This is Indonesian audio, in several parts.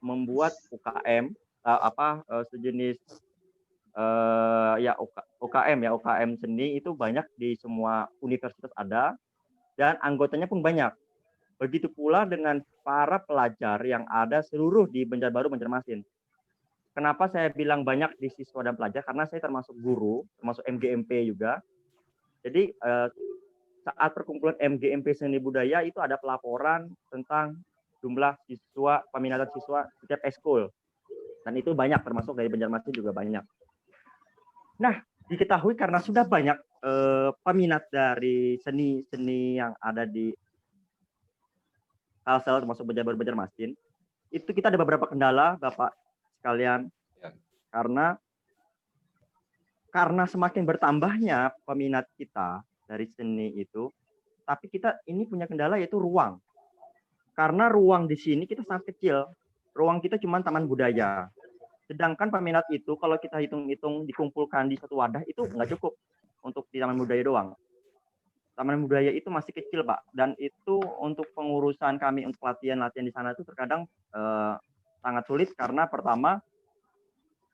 membuat UKM, sejenis, UKM seni itu banyak di semua universitas ada, dan anggotanya pun banyak. Begitu pula dengan para pelajar yang ada seluruh di Banjarbaru, Banjarmasin. Kenapa saya bilang banyak di siswa dan pelajar? Karena saya termasuk guru, termasuk MGMP juga. Jadi saat perkumpulan MGMP Seni Budaya itu ada pelaporan tentang jumlah siswa, peminatan siswa setiap ekskul. Dan itu banyak, termasuk dari Banjarmasin juga banyak. Nah, diketahui karena sudah banyak peminat dari seni-seni yang ada di Kalsel, termasuk Banjarbaru, Banjarmasin, itu kita ada beberapa kendala, Bapak sekalian, karena semakin bertambahnya peminat kita dari seni itu, tapi kita ini punya kendala yaitu ruang. Karena ruang di sini kita sangat kecil, ruang kita cuma taman budaya. Sedangkan peminat itu kalau kita hitung-hitung dikumpulkan di satu wadah itu nggak cukup untuk di taman budaya doang. Taman budaya itu masih kecil, Pak, dan itu untuk pengurusan kami untuk latihan-latihan di sana itu terkadang sangat sulit karena pertama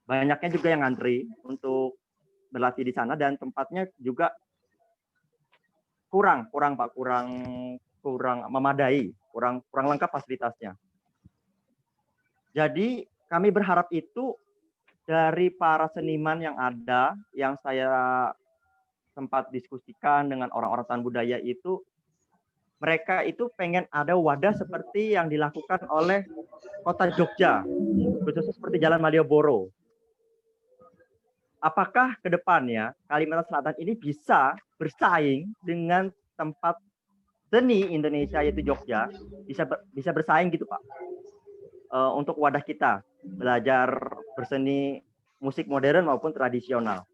banyaknya juga yang ngantri untuk berlatih di sana dan tempatnya juga kurang memadai, kurang lengkap fasilitasnya. Jadi kami berharap itu dari para seniman yang ada, yang saya sempat diskusikan dengan orang-orang taman budaya itu, mereka itu pengen ada wadah seperti yang dilakukan oleh Kota Jogja, khususnya seperti Jalan Malioboro. Apakah ke depannya Kalimantan Selatan ini bisa bersaing dengan tempat seni Indonesia yaitu Jogja, bisa bersaing gitu, Pak, untuk wadah kita belajar berseni musik modern maupun tradisional.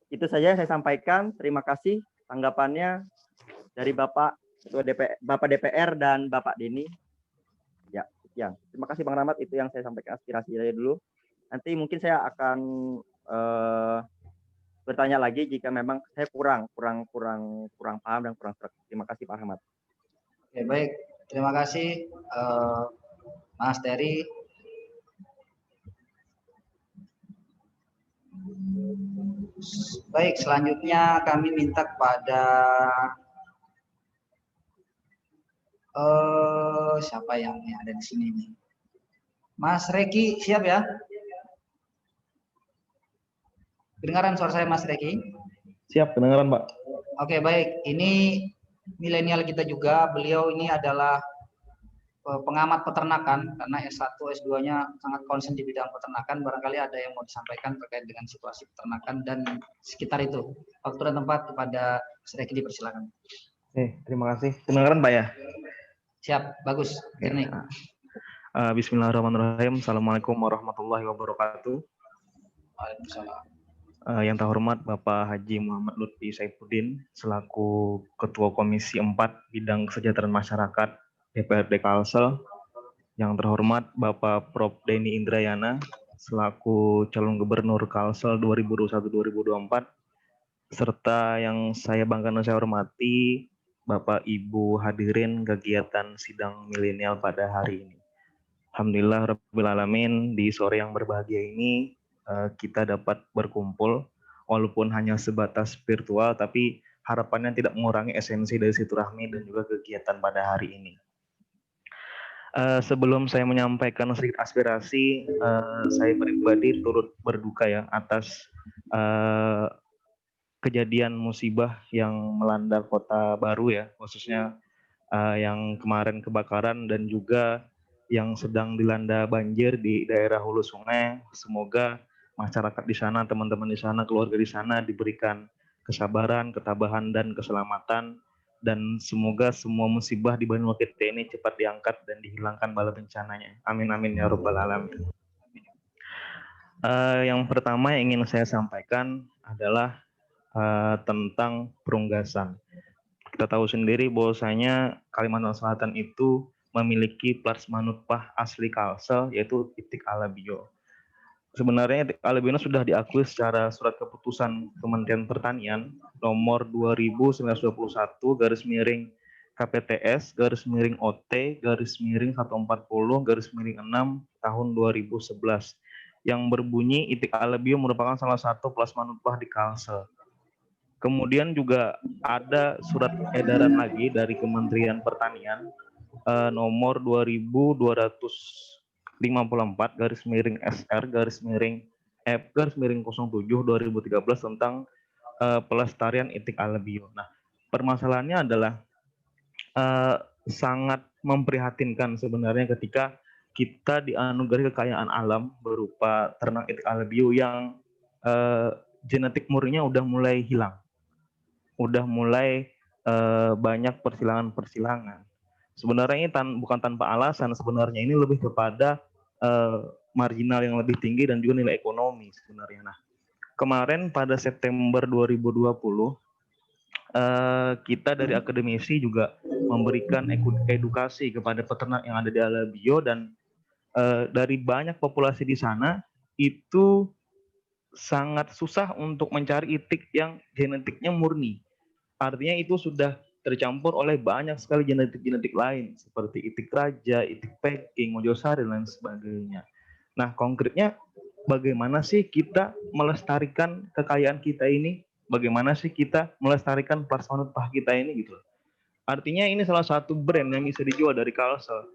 Itu saja yang saya sampaikan. Terima kasih tanggapannya dari Bapak DPR dan Bapak Denny. Ya, sekian. Terima kasih Bang Rahmat, itu yang saya sampaikan aspirasi saya dulu. Nanti mungkin saya akan bertanya lagi jika memang saya kurang paham dan kurang serak. Terima kasih Pak Rahmat. Oke, baik. Terima kasih Mas Terry. Baik, selanjutnya kami minta kepada siapa yang ada di sini nih? Mas Reki, siap ya? Kedengaran suara saya, Mas Reki? Siap, kedengaran, Pak. Oke, baik. Ini milenial kita juga. Beliau ini adalah pengamat peternakan, karena S1, S2-nya sangat konsen di bidang peternakan. Barangkali ada yang mau disampaikan terkait dengan situasi peternakan dan sekitar itu. Waktu dan tempat kepada Mas Reki, dipersilakan. Terima kasih. Kedengaran, Pak ya? Siap, bagus. Jernih. Bismillahirrahmanirrahim. Assalamualaikum warahmatullahi wabarakatuh. Waalaikumsalam. Yang terhormat Bapak Haji Muhammad Lutfi Saifuddin selaku Ketua Komisi 4 Bidang Kesejahteraan Masyarakat DPRD Kalsel. Yang terhormat Bapak Prof. Denny Indrayana selaku calon Gubernur Kalsel 2021-2024, serta yang saya banggakan dan saya hormati Bapak Ibu hadirin kegiatan sidang milenial pada hari ini. Alhamdulillah Rabbil Alamin, di sore yang berbahagia ini kita dapat berkumpul walaupun hanya sebatas virtual, tapi harapannya tidak mengurangi esensi dari silaturahmi dan juga kegiatan pada hari ini. Sebelum saya menyampaikan sedikit aspirasi, saya pribadi turut berduka ya atas kejadian musibah yang melanda Kota Baru ya, khususnya yang kemarin kebakaran dan juga yang sedang dilanda banjir di daerah hulu sungai. Semoga masyarakat di sana, teman-teman di sana, keluarga di sana diberikan kesabaran, ketabahan, dan keselamatan. Dan semoga semua musibah di Banu kita ini cepat diangkat dan dihilangkan bala bencananya. Amin amin ya rabbal alamin. Yang pertama yang ingin saya sampaikan adalah tentang perunggasan. Kita tahu sendiri bahwasanya Kalimantan Selatan itu memiliki plasma nutfah asli Kalsel, yaitu Itik Alabio. Sebenarnya Itik Alabio sudah diakui secara surat keputusan Kementerian Pertanian nomor 2921 KPTS garis miring OT garis miring 140 garis miring 6 tahun 2011 yang berbunyi itik alebio merupakan salah satu plasma nutfah di Kalsel. Kemudian juga ada surat edaran lagi dari Kementerian Pertanian nomor 2254 garis miring SR garis miring F garis miring 07 2013 tentang pelestarian itik alebio. Nah, permasalahannya adalah sangat memprihatinkan sebenarnya ketika kita dianugerahi kekayaan alam berupa ternak itik alebio yang genetik murninya udah mulai hilang, udah mulai banyak persilangan. Sebenarnya ini bukan tanpa alasan, sebenarnya ini lebih kepada marginal yang lebih tinggi dan juga nilai ekonomi sebenarnya. Nah, kemarin pada September 2020 kita dari akademisi juga memberikan edukasi kepada peternak yang ada di Alebio dan dari banyak populasi di sana itu sangat susah untuk mencari itik yang genetiknya murni. Artinya itu sudah tercampur oleh banyak sekali genetik-genetik lain seperti itik raja, itik Peking, Mojosari dan lain sebagainya. Nah, konkretnya bagaimana sih kita melestarikan kekayaan kita ini? Bagaimana sih kita melestarikan plasma nutfah kita ini gitu. Artinya ini salah satu brand yang bisa dijual dari Kalsel.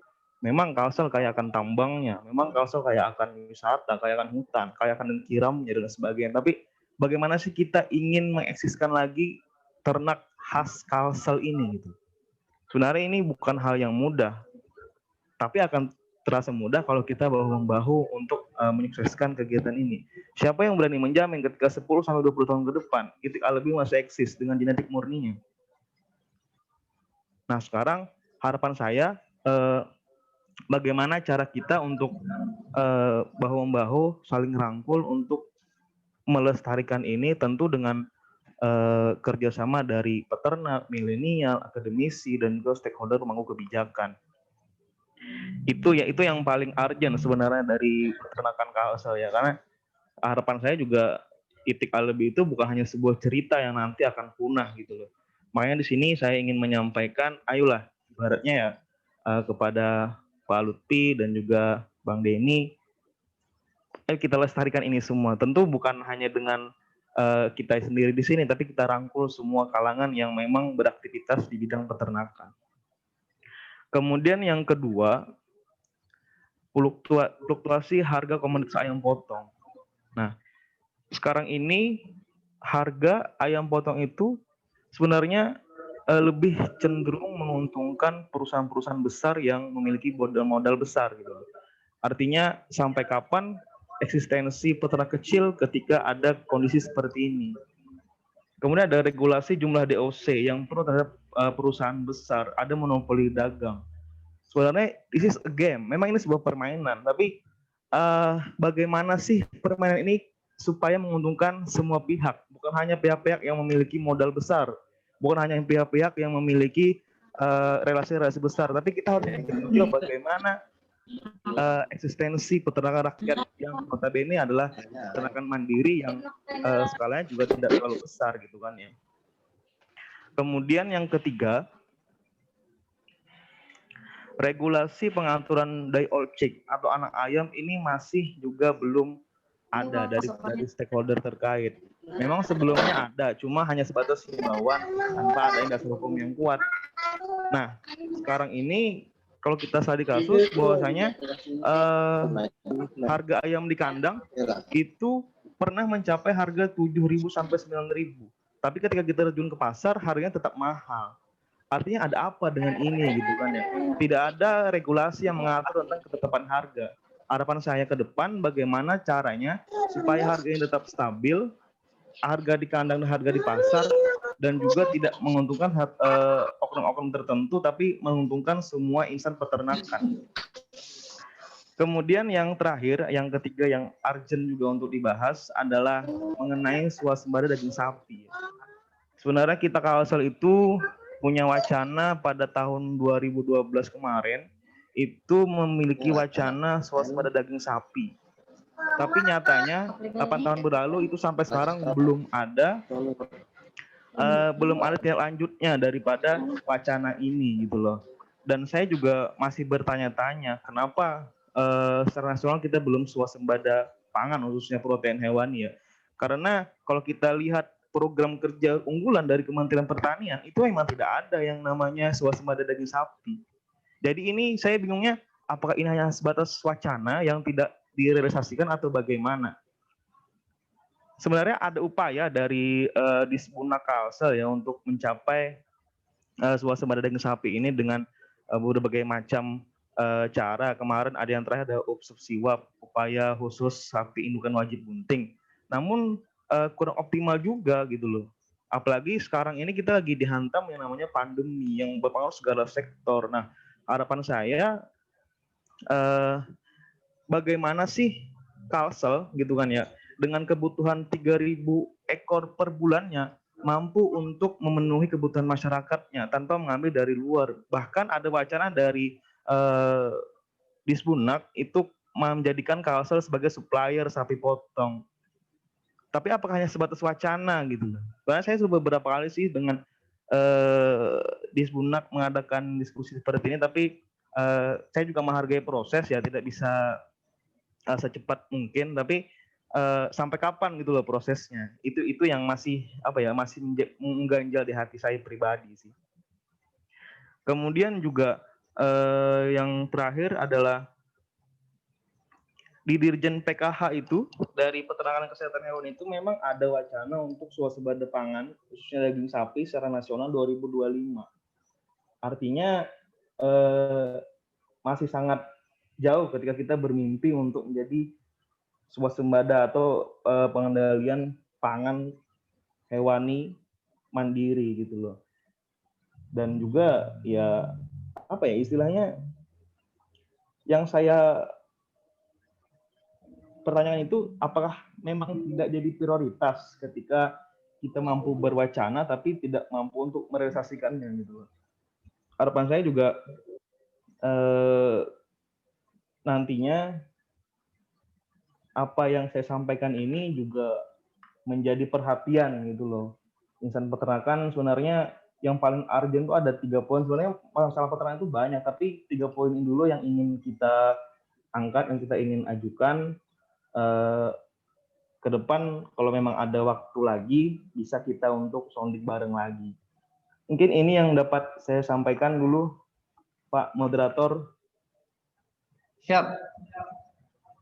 Memang Kalsel kaya akan tambangnya, memang Kalsel kaya akan wisata, kaya akan hutan, kaya akan kiramnya dan sebagainya. Tapi bagaimana sih kita ingin mengeksiskan lagi ternak khas Kalsel ini gitu. Sebenarnya ini bukan hal yang mudah, tapi akan terasa mudah kalau kita bahu-membahu untuk menyukseskan kegiatan ini. Siapa yang berani menjamin ketika 10-20 tahun ke depan itik alebio masih eksis dengan genetik murninya? Nah, sekarang harapan saya bagaimana cara kita untuk bahu-membahu saling rangkul untuk melestarikan ini, tentu dengan kerjasama dari peternak, milenial, akademisi, dan juga stakeholder pemangku kebijakan. Itu yang paling urgent sebenarnya dari peternakan Kalsel ya, karena harapan saya juga itik alebio itu bukan hanya sebuah cerita yang nanti akan punah gitu loh. Makanya di sini saya ingin menyampaikan, ayolah ibaratnya ya kepada Pak Lutfi dan juga Bang Denny, ayo kita lestarikan ini semua. Tentu bukan hanya dengan kita sendiri di sini, tapi kita rangkul semua kalangan yang memang beraktivitas di bidang peternakan. Kemudian yang kedua, fluktuasi harga komoditas ayam potong. Nah, sekarang ini harga ayam potong itu sebenarnya lebih cenderung menguntungkan perusahaan-perusahaan besar yang memiliki modal besar gitu. Artinya sampai kapan eksistensi peternak kecil ketika ada kondisi seperti ini. Kemudian ada regulasi jumlah DOC yang perlu terhadap perusahaan besar, ada monopoli dagang. Sebenarnya this is a game, memang ini sebuah permainan, tapi bagaimana sih permainan ini supaya menguntungkan semua pihak, bukan hanya pihak-pihak yang memiliki modal besar, bukan hanya pihak-pihak yang memiliki relasi-relasi besar, tapi kita harus juga bagaimana eksistensi peternakan rakyat yang notabene adalah peternakan mandiri yang skalanya juga tidak terlalu besar gitu kan ya. Kemudian yang ketiga, regulasi pengaturan die-old chick atau anak ayam ini masih juga belum ada dari stakeholder terkait. Memang sebelumnya ada, cuma hanya sebatas himbauan tanpa ada dasar hukum yang kuat. Nah, sekarang ini kalau kita studi kasus bahwasanya harga ayam di kandang itu pernah mencapai harga 7.000 sampai 9.000. Tapi ketika kita terjun ke pasar, harganya tetap mahal. Artinya ada apa dengan ini gitu kan ya. Tidak ada regulasi yang mengatur tentang ketetapan harga. Harapan saya ke depan bagaimana caranya supaya harganya tetap stabil, harga di kandang dan harga di pasar, dan juga tidak menguntungkan oknum-oknum tertentu, tapi menguntungkan semua insan peternakan. Kemudian yang terakhir, yang ketiga yang urgent juga untuk dibahas adalah mengenai swasembada daging sapi. Sebenarnya kita Kalsel itu punya wacana pada tahun 2012 kemarin itu memiliki wacana swasembada daging sapi. Tapi nyatanya 8 tahun berlalu itu sampai sekarang belum ada belum ada tindak lanjutnya daripada wacana ini gitu loh. Dan saya juga masih bertanya-tanya kenapa secara nasional kita belum swasembada pangan khususnya protein hewani ya. Karena kalau kita lihat program kerja unggulan dari Kementerian Pertanian itu memang tidak ada yang namanya swasembada daging sapi. Jadi ini saya bingungnya apakah ini hanya sebatas wacana yang tidak direalisasikan atau bagaimana? Sebenarnya ada upaya dari Disbunak Kalsel ya untuk mencapai swasembada daging sapi ini dengan berbagai macam cara. Kemarin ada yang terakhir ada Upsubsiwap, upaya khusus sapi indukan wajib bunting. Namun kurang optimal juga gitu loh. Apalagi sekarang ini kita lagi dihantam yang namanya pandemi yang berpengaruh segala sektor. Nah, harapan saya bagaimana sih Kalsel gitu kan ya dengan kebutuhan 3.000 ekor per bulannya mampu untuk memenuhi kebutuhan masyarakatnya tanpa mengambil dari luar. Bahkan ada wacana dari Disbunak itu menjadikan Kalsel sebagai supplier sapi potong. Tapi apakah hanya sebatas wacana gitu? Karena saya sudah beberapa kali sih dengan Disbunak mengadakan diskusi seperti ini, tapi saya juga menghargai proses ya, tidak bisa secepat mungkin, tapi sampai kapan gitu loh prosesnya. Itu yang masih masih mengganjal di hati saya pribadi sih. Kemudian juga yang terakhir adalah di Dirjen PKH itu dari Peternakan dan Kesehatan Hewan itu memang ada wacana untuk swasembada pangan khususnya daging sapi secara nasional 2025. Artinya masih sangat jauh ketika kita bermimpi untuk menjadi swasembada atau pengendalian pangan hewani mandiri gitu loh. Dan juga ya istilahnya yang saya pertanyaan itu apakah memang tidak jadi prioritas ketika kita mampu berwacana tapi tidak mampu untuk merealisasikannya gitu loh. Harapan saya juga nantinya apa yang saya sampaikan ini juga menjadi perhatian gitu loh. Insan peternakan sebenarnya yang paling urgent itu ada 3 poin. Sebenarnya masalah peternakan itu banyak, tapi 3 poin ini dulu yang ingin kita angkat, yang kita ingin ajukan. Ke depan kalau memang ada waktu lagi, bisa kita untuk sounding bareng lagi. Mungkin ini yang dapat saya sampaikan dulu, Pak Moderator. Siap.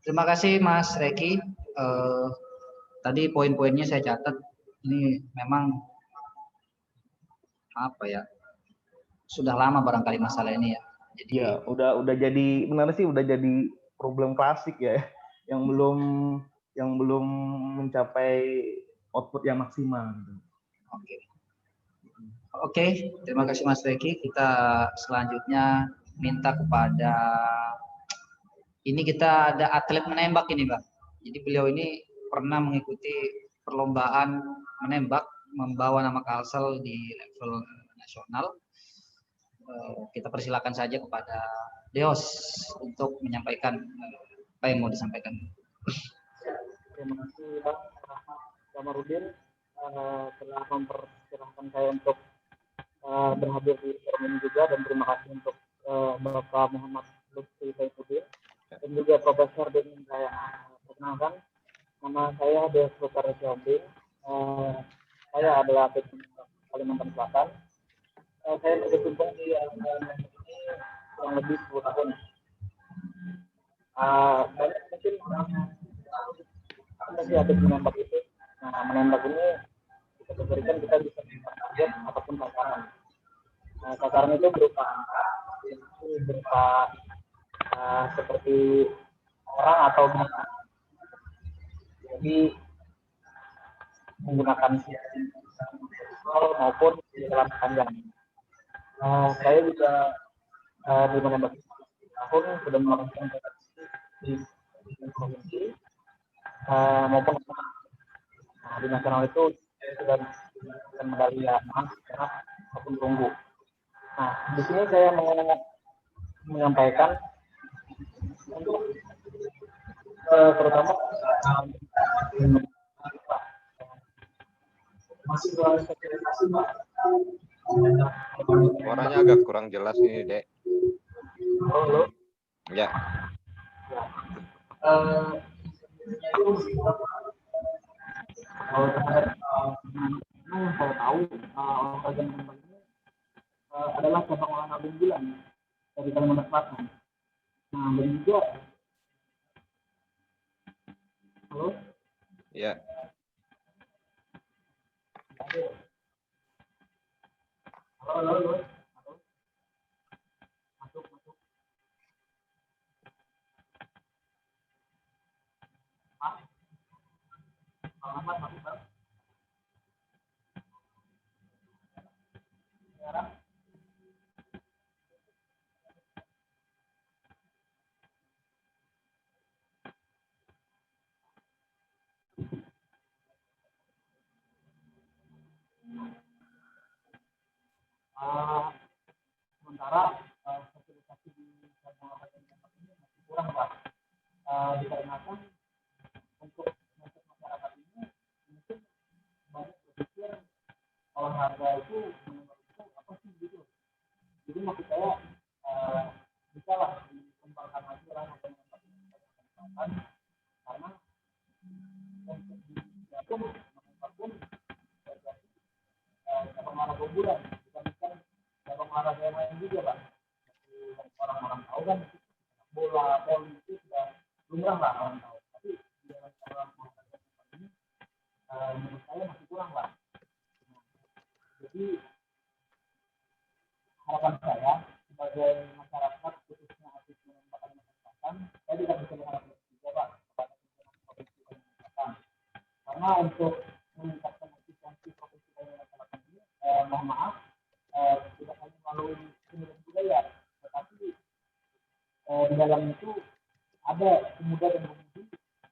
Terima kasih Mas Reki. Tadi poin-poinnya saya catat. Ini memang sudah lama barangkali masalah ini ya. Jadi ya udah jadi benar sih udah jadi problem klasik ya yang belum mencapai output yang maksimal. Oke, terima kasih Mas Reki. Kita selanjutnya minta kepada kita ada atlet menembak ini, Bang. Jadi beliau ini pernah mengikuti perlombaan menembak membawa nama Kalsel di level nasional. Kita persilakan saja kepada Deos untuk menyampaikan apa yang mau disampaikan. Terima kasih Bang Kamarudin telah mempersilahkan saya untuk berhadir di forum ini juga, dan terima kasih untuk Bapak Muhammad Lutfi Saifuddin dan juga Profesor dengan saya. Perkenalkan, nama saya Deos Lutfi Saifuddin. Saya adalah atlet Kalimantan Selatan. Saya berkecimpung di ini kurang lebih 10 tahun. Banyak mungkin apa sih atlet menembak itu. Nah, menembak ini kita berikan, kita bisa menembak target ataupun sasaran. Nah, sasaran itu berupa seperti orang atau binatang. Jadi menggunakan visual maupun jalan panjang. Saya juga di menembak tahun sudah melakukan di provinsi maupun di nasional itu sudah medali emas, perak maupun perunggu. Nah, di sini saya mau menyampaikan untuk terutama masih dalam sosialisasi kurang jelas ini, Dek. Halo. Ya. Kalau terhadap yang saya tahu olahraga menembak ini adalah cabang olahraga unggulan dari Kalimantan Selatan. Nah, dan juga halo. Ya. Halo. Masuk. Alamat masuk, Bang. Sekarang sementara sosialisasi di cabang olahraga menembak ini masih kurang, Pak. Dikarenakan untuk masyarakat ini mungkin banyak berpikir olahraga itu menembak itu apa sih gitu. Jadi maksud saya bisa lah dikembangkan lagi olahraga menembak ini karena untuk di pun menembak pun cabang olahraga unggulan dibandingkan cabang olahraga yang lain juga, Pak. Orang-orang tahu kan bola voli itu sudah lumrah lah orang tahu, tapi di dalam cabang olahraga ini menurut saya masih kurang lah. Jadi harapan saya sebagai masyarakat khususnya atlet menembak Kalimantan Selatan, saya tidak bisa berharap juga, Pak, kepada provinsi Kalimantan Selatan, karena untuk meningkatkan efisiensi provinsi Kalimantan Selatan ini, mohon maaf, tidak hanya melalui seni budaya, tetapi di dalam itu ada pemuda dan pemudi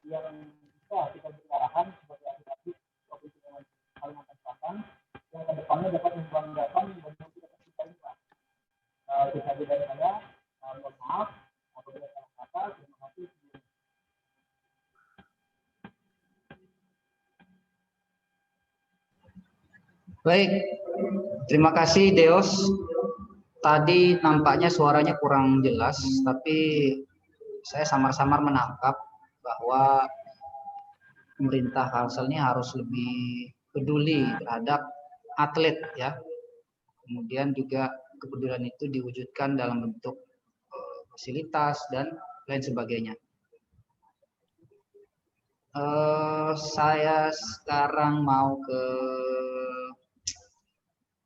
yang bisa kita beri arahan sebagai atlet provinsi Kalimantan Selatan yang kedepannya dapat membanggakan dan tidak kita ini, Pak. Itu saja dari saya. Mohon maaf apabila salah kata. Terima kasih. Baik, terima kasih Deos. Tadi nampaknya suaranya kurang jelas, tapi saya samar-samar menangkap bahwa pemerintah Kalsel ini harus lebih peduli terhadap atlet, ya. Kemudian juga kepedulian itu diwujudkan dalam bentuk fasilitas dan lain sebagainya. Saya sekarang mau ke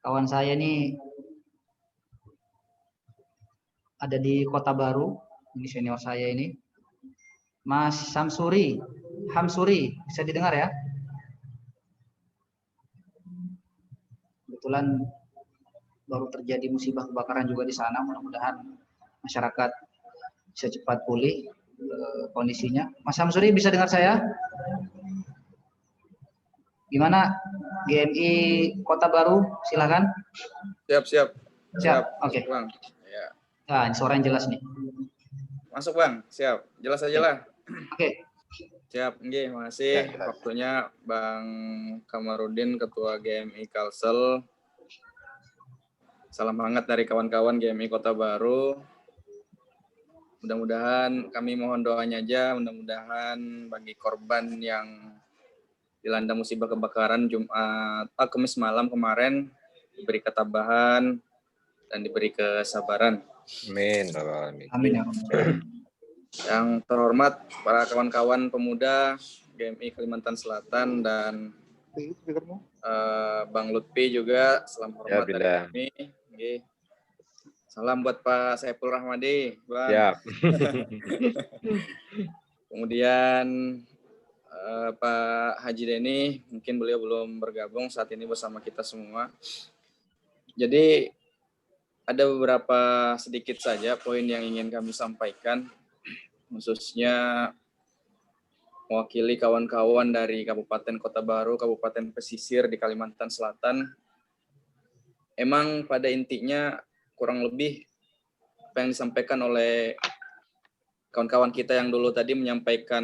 kawan saya nih, ada di Kota Baru, ini senior saya ini, Mas Hamsuri, bisa didengar ya? Kebetulan baru terjadi musibah kebakaran juga di sana, mudah-mudahan masyarakat bisa cepat pulih kondisinya. Mas Hamsuri bisa dengar saya? Gimana GMI Kota Baru? Silakan. Siap. Oke. Bang. Ya. Nah, ini suara yang jelas nih. Masuk, Bang. Siap. Jelas aja lah. Oke. Siap. Nggih, makasih waktunya Bang Kamarudin, Ketua GMI Kalsel. Salam hangat dari kawan-kawan GMI Kota Baru. Mudah-mudahan kami mohon doanya aja, mudah-mudahan bagi korban yang dilanda musibah kebakaran Kamis malam kemarin diberi ketabahan dan diberi kesabaran. Amin. Amin. Yang terhormat para kawan-kawan pemuda GMI Kalimantan Selatan dan Bang Lutfi juga, salam hormat dari kami. Salam buat Pak Saiful Rahmadi, Bang. Siap. Kemudian Pak Haji Deni, mungkin beliau belum bergabung saat ini bersama kita semua. Jadi ada beberapa sedikit saja poin yang ingin kami sampaikan, khususnya mewakili kawan-kawan dari Kabupaten Kota Baru, Kabupaten Pesisir di Kalimantan Selatan. Emang pada intinya kurang lebih apa yang disampaikan oleh kawan-kawan kita yang dulu tadi menyampaikan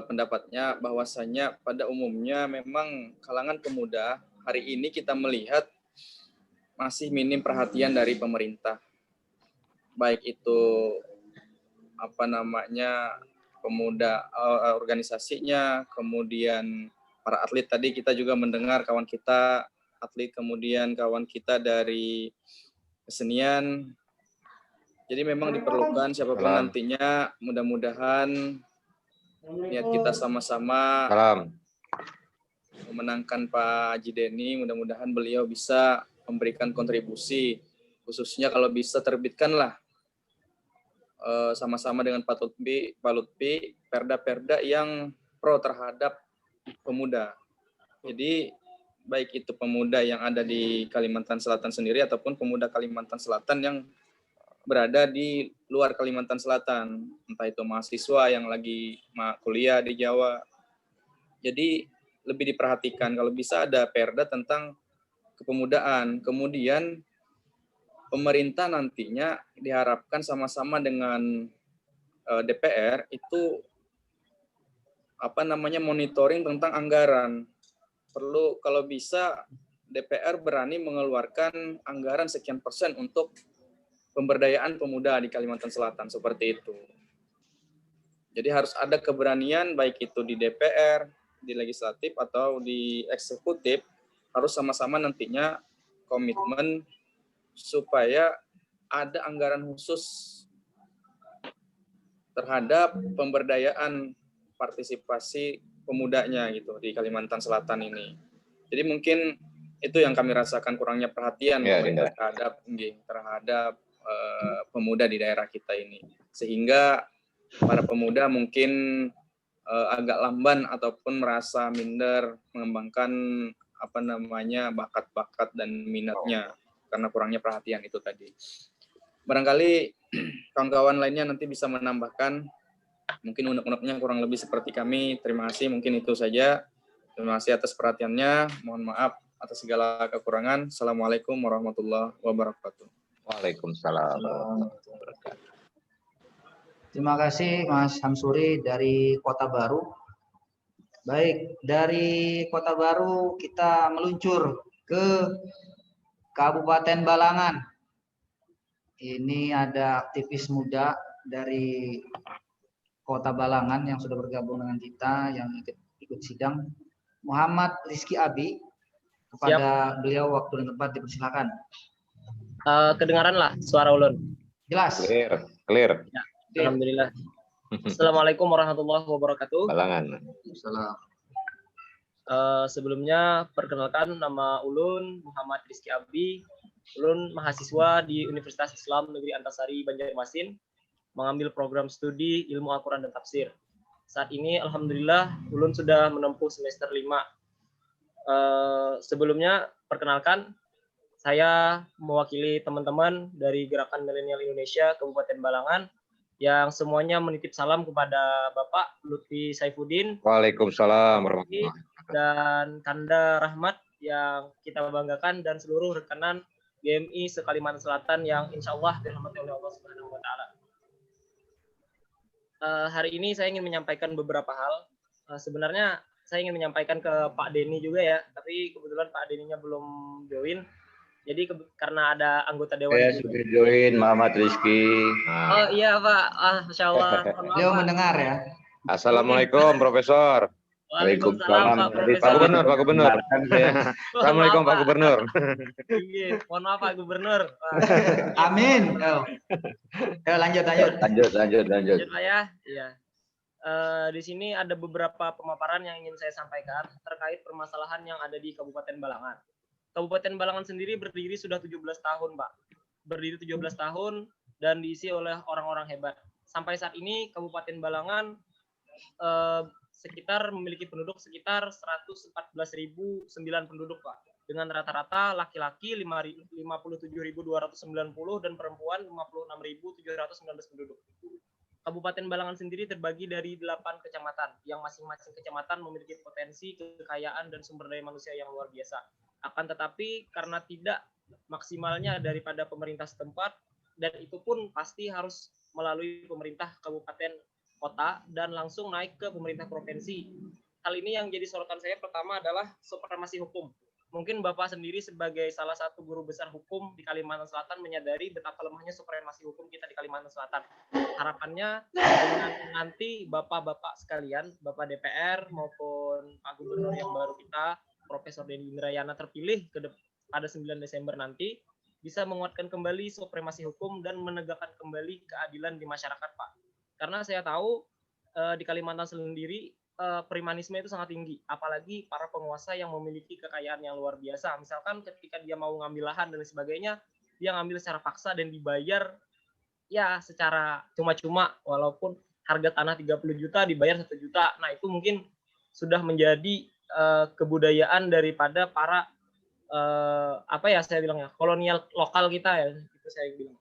pendapatnya, bahwasanya pada umumnya memang kalangan pemuda hari ini kita melihat masih minim perhatian dari pemerintah. Baik itu pemuda organisasinya, kemudian para atlet tadi kita juga mendengar kawan kita atlet, kemudian kawan kita dari kesenian. Jadi memang diperlukan siapapun nantinya, mudah-mudahan niat kita sama-sama memenangkan Pak Haji Denny, mudah-mudahan beliau bisa memberikan kontribusi, khususnya kalau bisa terbitkanlah sama-sama dengan Pak Lutfi perda-perda yang pro terhadap pemuda. Jadi baik itu pemuda yang ada di Kalimantan Selatan sendiri ataupun pemuda Kalimantan Selatan yang berada di luar Kalimantan Selatan, entah itu mahasiswa yang lagi kuliah di Jawa. Jadi lebih diperhatikan kalau bisa ada perda tentang kepemudaan. Kemudian pemerintah nantinya diharapkan sama-sama dengan DPR itu monitoring tentang anggaran. Perlu kalau bisa DPR berani mengeluarkan anggaran sekian persen untuk pemberdayaan pemuda di Kalimantan Selatan, seperti itu. Jadi harus ada keberanian baik itu di DPR, di legislatif atau di eksekutif, harus sama-sama nantinya komitmen supaya ada anggaran khusus terhadap pemberdayaan partisipasi pemudanya gitu di Kalimantan Selatan ini. Jadi mungkin itu yang kami rasakan kurangnya perhatian pemerintah terhadap pemuda di daerah kita ini. Sehingga para pemuda mungkin agak lamban ataupun merasa minder mengembangkan bakat-bakat dan minatnya karena kurangnya perhatian itu tadi. Barangkali kawan-kawan lainnya nanti bisa menambahkan, mungkin unek-uneknya kurang lebih seperti kami. Terima kasih, mungkin itu saja. Terima kasih atas perhatiannya. Mohon maaf atas segala kekurangan. Assalamualaikum warahmatullahi wabarakatuh. Waalaikumsalam. Terima kasih Mas Hamsuri dari Kota Baru. Baik, dari Kota Baru kita meluncur ke Kabupaten Balangan. Ini ada aktivis muda dari Kota Balangan yang sudah bergabung dengan kita, yang ikut sidang. Muhammad Rizky Abi, kepada beliau waktu dan tempat dipersilakan. Kedengaran lah suara ulun. Jelas. Clear. Ya, alhamdulillah. Assalamualaikum warahmatullahi wabarakatuh. Balangan. Sebelumnya perkenalkan, nama ulun Muhammad Rizky Abi. Ulun mahasiswa di Universitas Islam Negeri Antasari Banjarmasin, mengambil program studi ilmu Al-Quran dan Tafsir. Saat ini alhamdulillah ulun sudah menempuh semester 5. Sebelumnya perkenalkan, saya mewakili teman-teman dari Gerakan Milenial Indonesia Kabupaten Balangan yang semuanya menitip salam kepada Bapak Lutfi Saifuddin. Waalaikumsalam warahmatullahi wabarakatuh. Dan Kanda Rahmat yang kita banggakan, dan seluruh rekanan GMI se-Kalimantan Selatan yang insya Allah dirahmati oleh Allah Subhanahu wa Ta'ala. Hari ini saya ingin menyampaikan beberapa hal. Sebenarnya saya ingin menyampaikan ke Pak Denny juga ya, tapi kebetulan Pak Denny-nya belum join. Jadi karena ada anggota dewan. Saya sudah join Muhammad Rizky. Oh iya Pak, Masya Allah. Beliau mendengar ya. Assalamualaikum Profesor. Waalaikumsalam Pak Gubernur. Assalamualaikum Pak Gubernur. Mohon maaf Pak Gubernur. Amin. Lanjut. Lanjut Pak ya. Iya. Di sini ada beberapa pemaparan yang ingin saya sampaikan terkait permasalahan yang ada di Kabupaten Balangan. Kabupaten Balangan sendiri berdiri sudah 17 tahun, Pak. Berdiri 17 tahun dan diisi oleh orang-orang hebat. Sampai saat ini Kabupaten Balangan memiliki penduduk sekitar 114.009 penduduk, Pak. Dengan rata-rata laki-laki 57.290 dan perempuan 56.719 penduduk. Kabupaten Balangan sendiri terbagi dari 8 kecamatan, yang masing-masing kecamatan memiliki potensi, kekayaan, dan sumber daya manusia yang luar biasa. Akan tetapi karena tidak maksimalnya daripada pemerintah setempat, dan itu pun pasti harus melalui pemerintah kabupaten kota dan langsung naik ke pemerintah provinsi. Hal ini yang jadi sorotan saya pertama adalah supremasi hukum. mungkin Bapak sendiri sebagai salah satu guru besar hukum di Kalimantan Selatan menyadari betapa lemahnya supremasi hukum kita di Kalimantan Selatan. Harapannya dengan nanti Bapak-Bapak sekalian, Bapak DPR maupun Pak Gubernur yang baru kita, Profesor Denny Indrayana terpilih pada 9 Desember nanti, bisa menguatkan kembali supremasi hukum dan menegakkan kembali keadilan di masyarakat, Pak. Karena saya tahu di Kalimantan sendiri premanisme itu sangat tinggi, apalagi para penguasa yang memiliki kekayaan yang luar biasa. Misalkan ketika dia mau ngambil lahan dan sebagainya, dia ngambil secara paksa dan dibayar ya secara cuma-cuma, walaupun harga tanah 30 juta dibayar 1 juta. Nah, itu mungkin sudah menjadi kebudayaan daripada para apa ya saya bilangnya, kolonial lokal kita ya, itu saya bilang.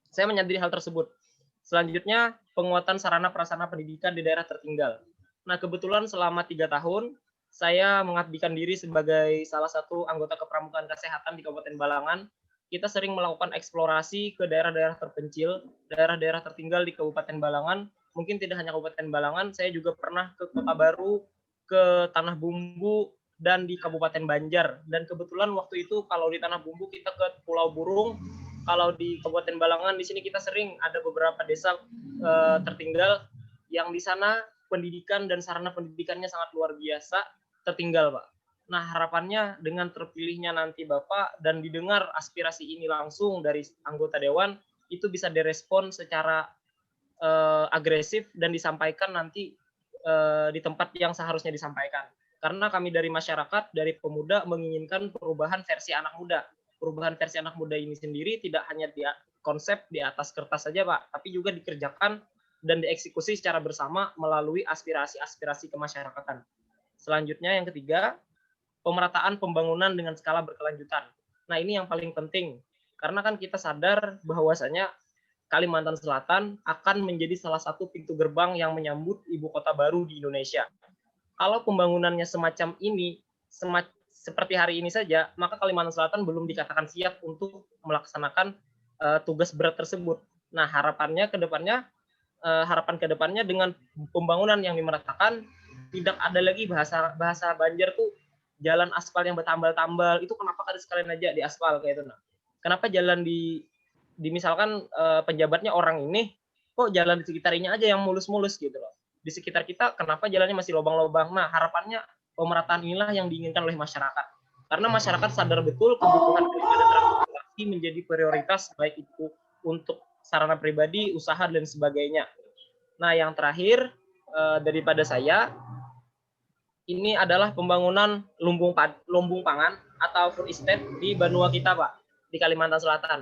Saya menyadari hal tersebut. Selanjutnya, penguatan sarana prasarana pendidikan di daerah tertinggal. Nah, kebetulan selama 3 tahun, saya mengabdikan diri sebagai salah satu anggota kepramukaan kesehatan di Kabupaten Balangan. Kita sering melakukan eksplorasi ke daerah-daerah terpencil, daerah-daerah tertinggal di Kabupaten Balangan. Mungkin tidak hanya Kabupaten Balangan, saya juga pernah ke Kota Baru, ke Tanah Bumbu, dan di Kabupaten Banjar. Dan kebetulan waktu itu kalau di Tanah Bumbu kita ke Pulau Burung, kalau di Kabupaten Balangan di sini kita sering ada beberapa desa tertinggal yang di sana pendidikan dan sarana pendidikannya sangat luar biasa tertinggal, Pak. Nah, harapannya dengan terpilihnya nanti Bapak dan didengar aspirasi ini langsung dari anggota Dewan, itu bisa direspon secara agresif dan disampaikan nanti di tempat yang seharusnya disampaikan. Karena kami dari masyarakat, dari pemuda menginginkan perubahan versi anak muda. Perubahan versi anak muda ini sendiri tidak hanya di konsep di atas kertas saja, Pak, tapi juga dikerjakan dan dieksekusi secara bersama melalui aspirasi-aspirasi kemasyarakatan. Selanjutnya yang ketiga, pemerataan pembangunan dengan skala berkelanjutan. Nah, ini yang paling penting. Karena kan kita sadar bahwasanya Kalimantan Selatan akan menjadi salah satu pintu gerbang yang menyambut ibu kota baru di Indonesia. Kalau pembangunannya semacam ini, seperti hari ini saja, maka Kalimantan Selatan belum dikatakan siap untuk melaksanakan tugas berat tersebut. Nah, harapan kedepannya dengan pembangunan yang dimeratakan, tidak ada lagi bahasa Banjar tuh jalan aspal yang bertambal-tambal, itu kenapa kada sekalian aja di aspal kayak itu. Nah, kenapa jalan di misalkan penjabatnya orang ini, kok jalan di sekitarnya aja yang mulus-mulus gitu loh. Di sekitar kita kenapa jalannya masih lubang-lubang. Nah, harapannya pemerataan inilah yang diinginkan oleh masyarakat. Karena masyarakat sadar betul kebutuhan daripada transportasi menjadi prioritas, baik itu untuk sarana pribadi, usaha, dan sebagainya. Nah, yang terakhir daripada saya, ini adalah pembangunan lumbung pangan atau food estate di Banua kita, Pak, di Kalimantan Selatan.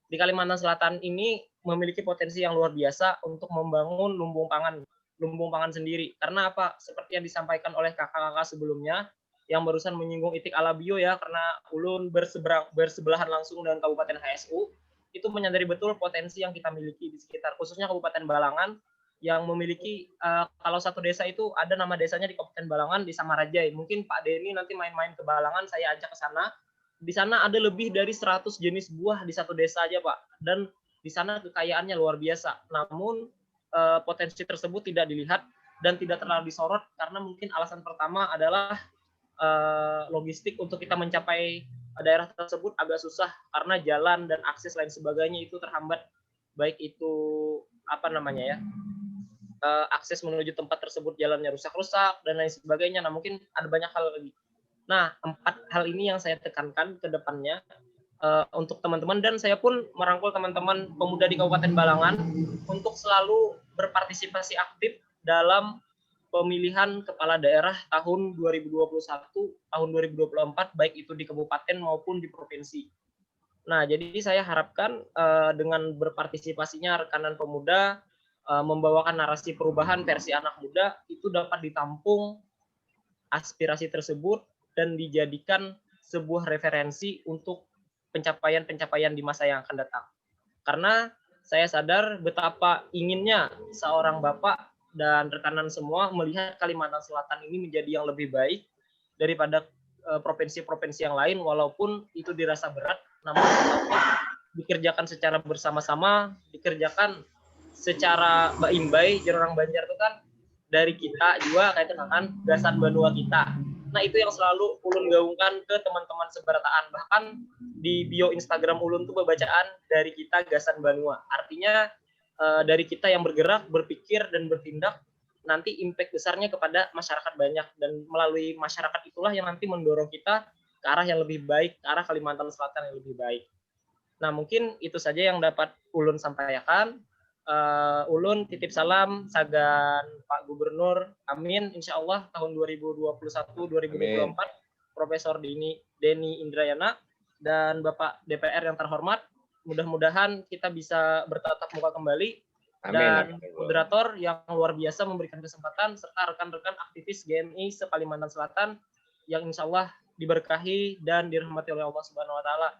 Di Kalimantan Selatan ini memiliki potensi yang luar biasa untuk membangun lumbung pangan sendiri. Karena apa? Seperti yang disampaikan oleh kakak-kakak sebelumnya, yang barusan menyinggung Itik Alabio ya, karena ulun bersebelahan langsung dengan Kabupaten HSU, itu menyadari betul potensi yang kita miliki di sekitar, khususnya Kabupaten Balangan, yang memiliki, kalau satu desa itu ada nama desanya di Kabupaten Balangan, di Samarajai. Mungkin Pak Denny nanti main-main ke Balangan, saya ajak ke sana. Di sana ada lebih dari 100 jenis buah di satu desa aja, Pak. Dan di sana kekayaannya luar biasa. Namun, potensi tersebut tidak dilihat dan tidak terlalu disorot, karena mungkin alasan pertama adalah logistik untuk kita mencapai daerah tersebut agak susah karena jalan dan akses lain sebagainya itu terhambat, baik itu akses menuju tempat tersebut jalannya rusak-rusak dan lain sebagainya. Nah, mungkin ada banyak hal lagi. Nah, 4 hal ini yang saya tekankan ke depannya untuk teman-teman, dan saya pun merangkul teman-teman pemuda di Kabupaten Balangan untuk selalu berpartisipasi aktif dalam pemilihan kepala daerah tahun 2021, tahun 2024, baik itu di kabupaten maupun di provinsi. Nah, jadi saya harapkan dengan berpartisipasinya rekanan pemuda, membawakan narasi perubahan versi anak muda, itu dapat ditampung aspirasi tersebut dan dijadikan sebuah referensi untuk pencapaian-pencapaian di masa yang akan datang. Karena saya sadar betapa inginnya seorang bapak dan rekanan semua melihat Kalimantan Selatan ini menjadi yang lebih baik daripada provinsi-provinsi yang lain, walaupun itu dirasa berat, namun dikerjakan secara bersama-sama, dikerjakan secara baimbai. Jadi orang Banjar itu kan dari kita juga kayak itu kan dasar Banua kita. Nah, itu yang selalu Ulun gaungkan ke teman-teman seberataan. Bahkan di bio Instagram Ulun tuh bacaan dari kita Gasan Banua. Artinya dari kita yang bergerak, berpikir, dan bertindak, nanti impact besarnya kepada masyarakat banyak. Dan melalui masyarakat itulah yang nanti mendorong kita ke arah yang lebih baik, ke arah Kalimantan Selatan yang lebih baik. Nah, mungkin itu saja yang dapat Ulun sampaikan. Ulun titip salam sagan Pak Gubernur, amin, insya Allah tahun 2021-2024, Profesor Denny Indrayana, dan Bapak DPR yang terhormat, mudah-mudahan kita bisa bertatap muka kembali, dan moderator yang luar biasa memberikan kesempatan, serta rekan-rekan aktivis GMI se-Kalimantan Selatan yang insya Allah diberkahi dan dirahmati oleh Allah Subhanahu wa Ta'ala.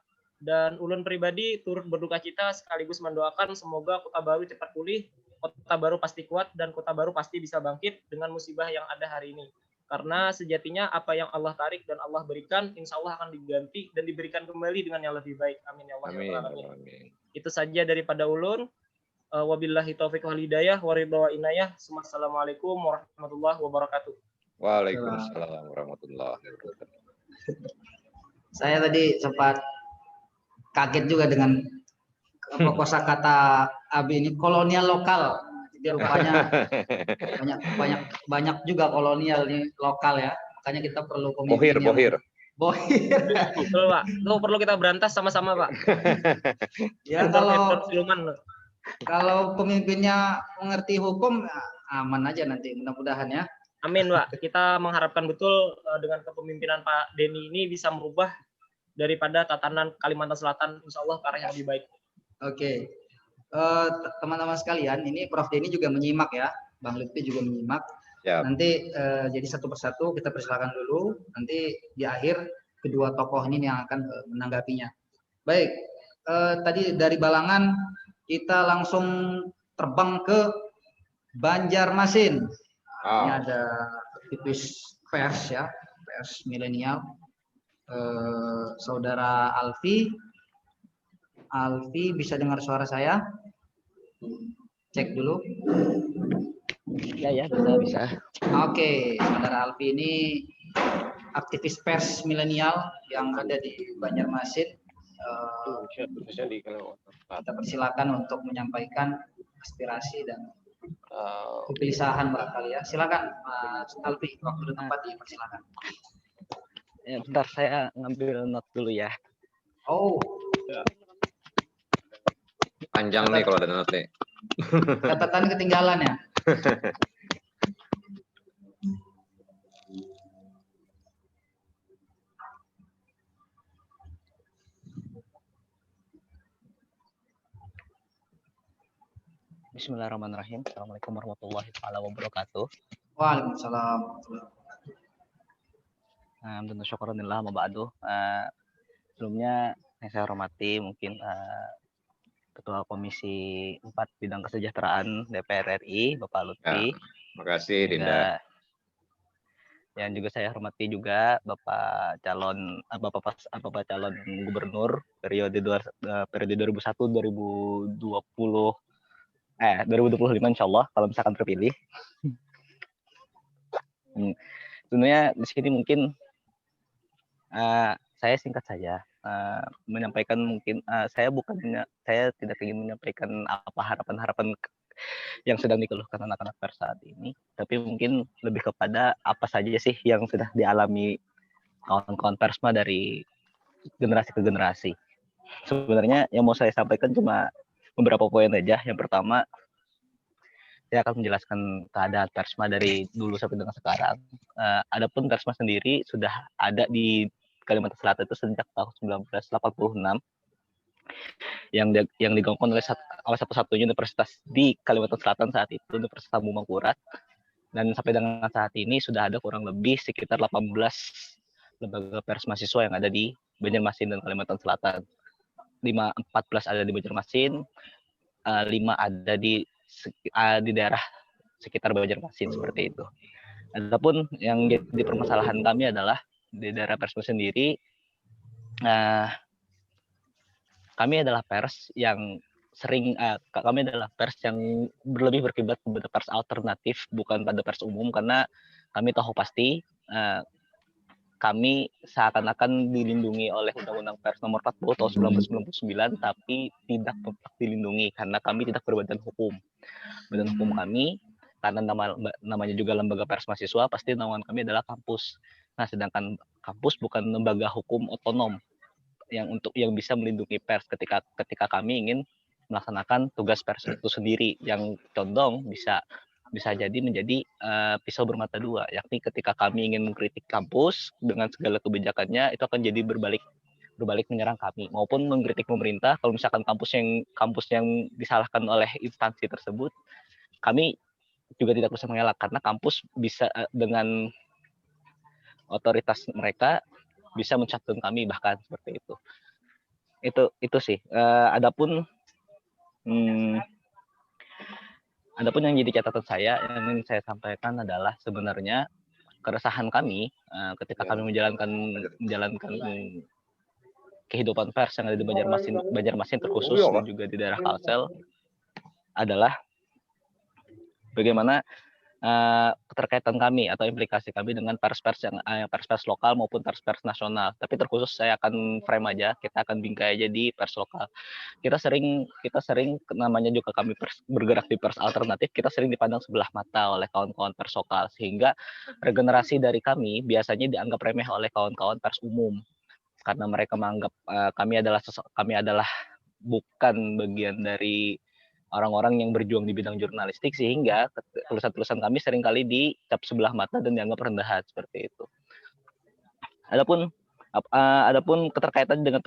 Dan Ulun pribadi turut berduka cita sekaligus mendoakan semoga Kota Baru cepat pulih, Kota Baru pasti kuat, dan Kota Baru pasti bisa bangkit dengan musibah yang ada hari ini. Karena sejatinya apa yang Allah tarik dan Allah berikan, insya Allah akan diganti dan diberikan kembali dengan yang lebih baik. Amin ya Allah. Amin. Itu saja daripada Ulun. Wabillahi taufiq wal hidayah, waridho wa inayah. Assalamualaikum warahmatullahi wabarakatuh. Waalaikumsalam warahmatullahi wabarakatuh. Saya tadi sempat kaget juga dengan kosakata Abi ini, kolonial lokal. Jadi rupanya banyak juga kolonial ini lokal ya. Makanya kita perlu pemimpin Bohir. Betul, Pak. Itu perlu kita berantas sama-sama, Pak. Ya kalau pemimpinnya mengerti hukum, aman aja nanti mudah-mudahan ya. Amin, Pak. Kita mengharapkan betul dengan kepemimpinan Pak Denny ini bisa merubah daripada tatanan Kalimantan Selatan, insya Allah ke arah yang lebih baik. Oke. Teman-teman sekalian, ini Prof Denny juga menyimak ya, Bang Lutfi juga menyimak. Yep. Nanti jadi satu persatu kita persilakan dulu, nanti di akhir kedua tokoh ini yang akan menanggapinya. Baik, tadi dari Balangan kita langsung terbang ke Banjarmasin. Ini ada aktivis pers ya, pers milenial. Saudara Alfi bisa dengar suara saya? Cek dulu. Ya bisa. Oke, saudara Alfi ini aktivis pers milenial yang ada di Banjarmasin. Kita persilakan untuk menyampaikan aspirasi dan kegelisahan barangkali ya. Silakan Mas Alfi, waktu dan tempat dipersilakan. Ya, bentar saya ngambil note dulu ya. Oh. Panjang nih kalau ada note nih. Catatan ketinggalan ya. Bismillahirrahmanirrahim. Assalamualaikum warahmatullahi wabarakatuh. Waalaikumsalam. Tentu syukurillah mabadu. Sebelumnya yang saya hormati mungkin Ketua Komisi 4 Bidang Kesejahteraan DPR RI Bapak Lutfi. Ya, makasih Dinda. Yang juga saya hormati juga Bapak calon Gubernur periode 2001 2025 insyaallah kalau misalkan terpilih. Sebenarnya di sini mungkin saya singkat saja menyampaikan mungkin saya tidak ingin menyampaikan apa harapan-harapan yang sedang dikeluhkan anak-anak pers saat ini, tapi mungkin lebih kepada apa saja sih yang sudah dialami kawan-kawan persma dari generasi ke generasi. Sebenarnya yang mau saya sampaikan cuma beberapa poin aja. Yang pertama, saya akan menjelaskan keadaan persma dari dulu sampai dengan sekarang. Adapun persma sendiri sudah ada di Kalimantan Selatan itu sejak tahun 1986 yang digaungkan oleh satu-satunya universitas di Kalimantan Selatan saat itu, Universitas Tamu Mangkurat, dan sampai dengan saat ini sudah ada kurang lebih sekitar 18 lembaga pers mahasiswa yang ada di Banjarmasin dan Kalimantan Selatan. 14 ada di Banjarmasin, 5 ada di daerah sekitar Banjarmasin seperti itu. Adapun yang jadi permasalahan kami adalah di daerah persma sendiri, kami adalah pers yang berlebih berkiblat pada pers alternatif, bukan pada pers umum, karena kami tahu pasti kami seakan-akan dilindungi oleh Undang-Undang Pers Nomor 40 tahun 1999, tapi tidak dilindungi karena kami tidak berbadan hukum. Badan hukum kami, karena namanya juga lembaga pers mahasiswa, pasti naungan kami adalah kampus. Nah, sedangkan kampus bukan lembaga hukum otonom yang bisa melindungi pers ketika kami ingin melaksanakan tugas pers itu sendiri, yang condong bisa jadi menjadi pisau bermata dua, yakni ketika kami ingin mengkritik kampus dengan segala kebijakannya, itu akan jadi berbalik menyerang kami, maupun mengkritik pemerintah. Kalau misalkan kampus yang disalahkan oleh instansi tersebut, kami juga tidak bisa mengelak karena kampus bisa dengan otoritas mereka bisa mencatun kami, bahkan seperti itu. Itu sih. Adapun yang jadi catatan saya yang ingin saya sampaikan adalah sebenarnya keresahan kami ketika kami menjalankan kehidupan pers yang ada di Banjarmasin terkhusus dan juga di daerah Kalsel adalah bagaimana keterkaitan kami atau implikasi kami dengan pers-pers lokal maupun pers-pers nasional. Tapi terkhusus saya akan frame aja, kita akan bingkai aja di pers lokal. Kita sering namanya juga kami bergerak di pers alternatif, kita sering dipandang sebelah mata oleh kawan-kawan pers lokal, sehingga regenerasi dari kami biasanya dianggap remeh oleh kawan-kawan pers umum karena mereka menganggap kami adalah bukan bagian dari orang-orang yang berjuang di bidang jurnalistik, sehingga tulisan-tulisan kami seringkali dicap sebelah mata dan dianggap rendahan seperti itu. Adapun keterkaitannya dengan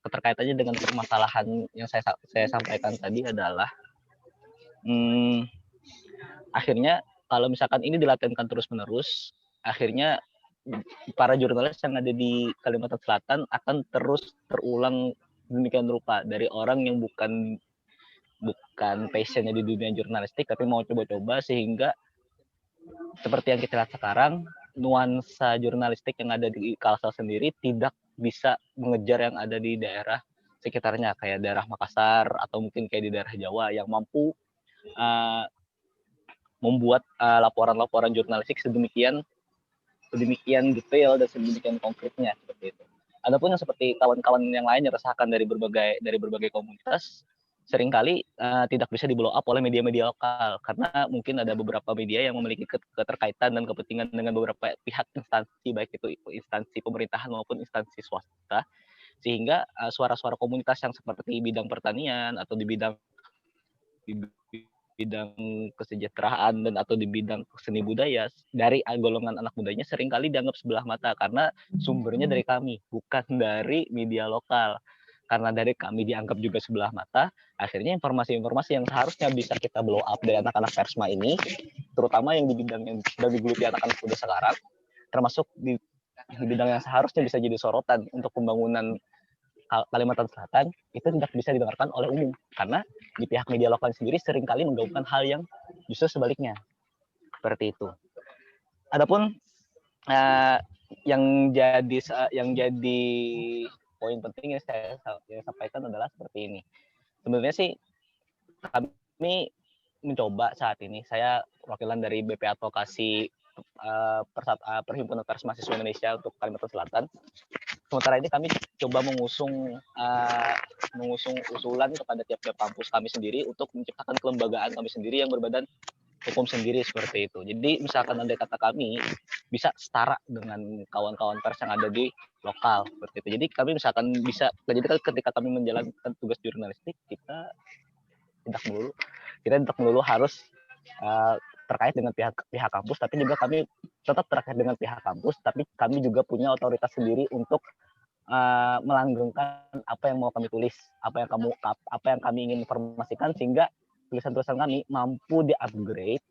keterkaitannya dengan permasalahan yang saya sampaikan tadi adalah akhirnya kalau misalkan ini dilatenkan terus-menerus, akhirnya para jurnalis yang ada di Kalimantan Selatan akan terus terulang demikian rupa dari orang yang bukan passionnya di dunia jurnalistik tapi mau coba-coba, sehingga seperti yang kita lihat sekarang, nuansa jurnalistik yang ada di Kalsel sendiri tidak bisa mengejar yang ada di daerah sekitarnya kayak daerah Makassar atau mungkin kayak di daerah Jawa yang mampu membuat laporan-laporan jurnalistik sedemikian detail dan sedemikian konkretnya seperti itu. Adapun yang seperti kawan-kawan yang lain yang resahkan dari berbagai komunitas, seringkali tidak bisa di blow up oleh media-media lokal karena mungkin ada beberapa media yang memiliki keterkaitan dan kepentingan dengan beberapa pihak instansi, baik itu instansi pemerintahan maupun instansi swasta, sehingga suara-suara komunitas yang seperti bidang pertanian atau di bidang kesejahteraan dan atau di bidang seni budaya dari golongan anak mudanya seringkali dianggap sebelah mata karena sumbernya dari kami, bukan dari media lokal. Karena dari kami dianggap juga sebelah mata, akhirnya informasi-informasi yang seharusnya bisa kita blow up dari anak-anak persma ini, terutama yang di bidang yang sedang digeluti anak-anak muda sekarang, termasuk di bidang yang seharusnya bisa jadi sorotan untuk pembangunan Kalimantan Selatan, itu tidak bisa didengarkan oleh umum karena di pihak media lokal sendiri seringkali menggaungkan hal yang justru sebaliknya seperti itu. Adapun yang jadi poin penting yang saya sampaikan adalah seperti ini. Sebenarnya sih kami mencoba saat ini, saya perwakilan dari BP Advokasi Perhimpunan Pers Mahasiswa Indonesia untuk Kalimantan Selatan. Sementara ini kami coba mengusung usulan kepada tiap-tiap kampus kami sendiri untuk menciptakan kelembagaan kami sendiri yang berbadan hukum sendiri seperti itu. Jadi misalkan andai kata kami bisa setara dengan kawan-kawan pers yang ada di lokal seperti itu. Jadi kami misalkan bisa, jadi ketika kami menjalankan tugas jurnalistik, kita tidak melulu harus terkait dengan pihak kampus, tapi juga kami tetap terkait dengan pihak kampus, tapi kami juga punya otoritas sendiri untuk melanggengkan apa yang mau kami tulis, apa yang kami ingin informasikan, sehingga tulisan-tulisan kami mampu di-upgrade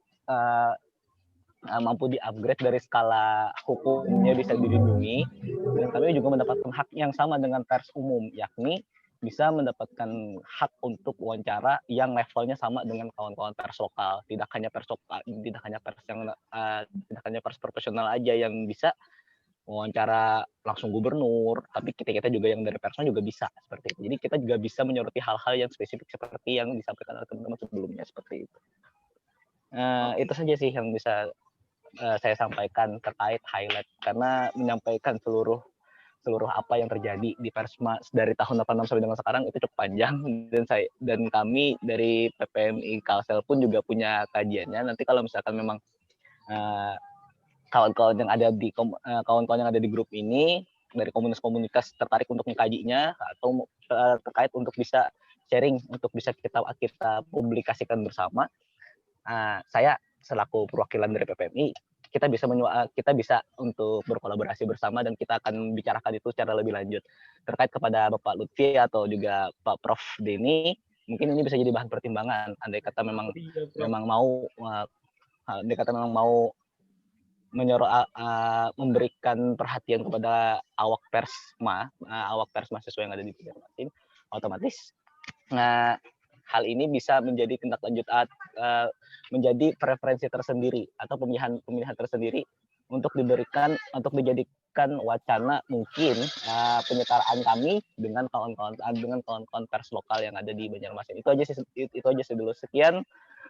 dari skala hukumnya bisa dilindungi, dan kami juga mendapatkan hak yang sama dengan pers umum, yakni bisa mendapatkan hak untuk wawancara yang levelnya sama dengan kawan-kawan pers lokal, tidak hanya pers profesional aja yang bisa wawancara langsung gubernur, tapi kita juga yang dari persnya juga bisa seperti itu. Jadi kita juga bisa menyoroti hal-hal yang spesifik seperti yang disampaikan oleh teman-teman sebelumnya seperti itu. Itu saja sih yang bisa saya sampaikan terkait highlight, karena menyampaikan seluruh apa yang terjadi di Persma dari tahun 86 sampai dengan sekarang itu cukup panjang, dan kami dari PPMI Kalsel pun juga punya kajiannya. Nanti kalau misalkan memang kawan-kawan yang ada di grup ini dari komunitas tertarik untuk mengkajinya atau terkait untuk bisa sharing, untuk bisa kita publikasikan bersama, saya selaku perwakilan dari PPMI, kita bisa untuk berkolaborasi bersama, dan kita akan bicarakan itu secara lebih lanjut. Terkait kepada Bapak Lutfi atau juga Pak Prof Denny, mungkin ini bisa jadi bahan pertimbangan andai kata memang mau memberikan perhatian kepada awak persma siswa yang ada di Banjarmasin. Otomatis hal ini bisa menjadi tindak lanjut, menjadi preferensi tersendiri atau pemilihan tersendiri untuk dijadikan wacana mungkin penyetaraan kami dengan kawan-kawan pers lokal yang ada di Banjarmasin. Itu aja sih dulu. Sekian,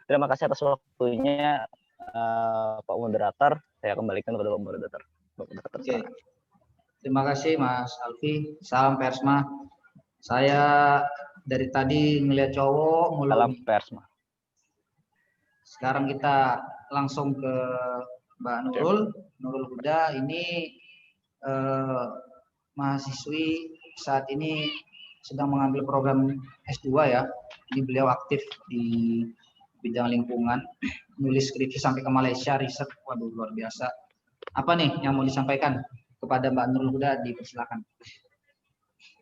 terima kasih atas waktunya Pak Moderator. Saya kembalikan kepada Pak Moderator. Oke. Terima kasih Mas Alfi. Salam Persma. Saya dari tadi ngelihat cowok mulu. Salam Persma. Sekarang kita langsung ke Mbak Nurul Huda. Ini mahasiswi saat ini sedang mengambil program S2 ya. Ini beliau aktif di bidang lingkungan, nulis skripsi sampai ke Malaysia, riset. Waduh, luar biasa. Apa nih yang mau disampaikan kepada Mbak Nurul Huda? Dipersilakan.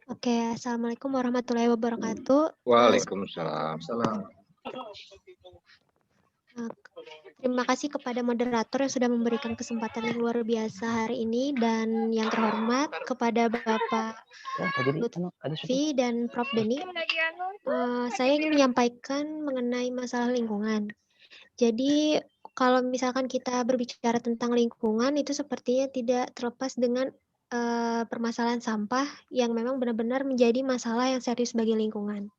Oke, Assalamualaikum warahmatullahi wabarakatuh. Waalaikumsalam. Terima kasih kepada moderator yang sudah memberikan kesempatan yang luar biasa hari ini, dan yang terhormat kepada Bapak Lutfi dan Prof Denny. Saya ingin menyampaikan mengenai masalah lingkungan. Jadi kalau misalkan kita berbicara tentang lingkungan, itu sepertinya tidak terlepas dengan permasalahan sampah yang memang benar-benar menjadi masalah yang serius bagi lingkungan.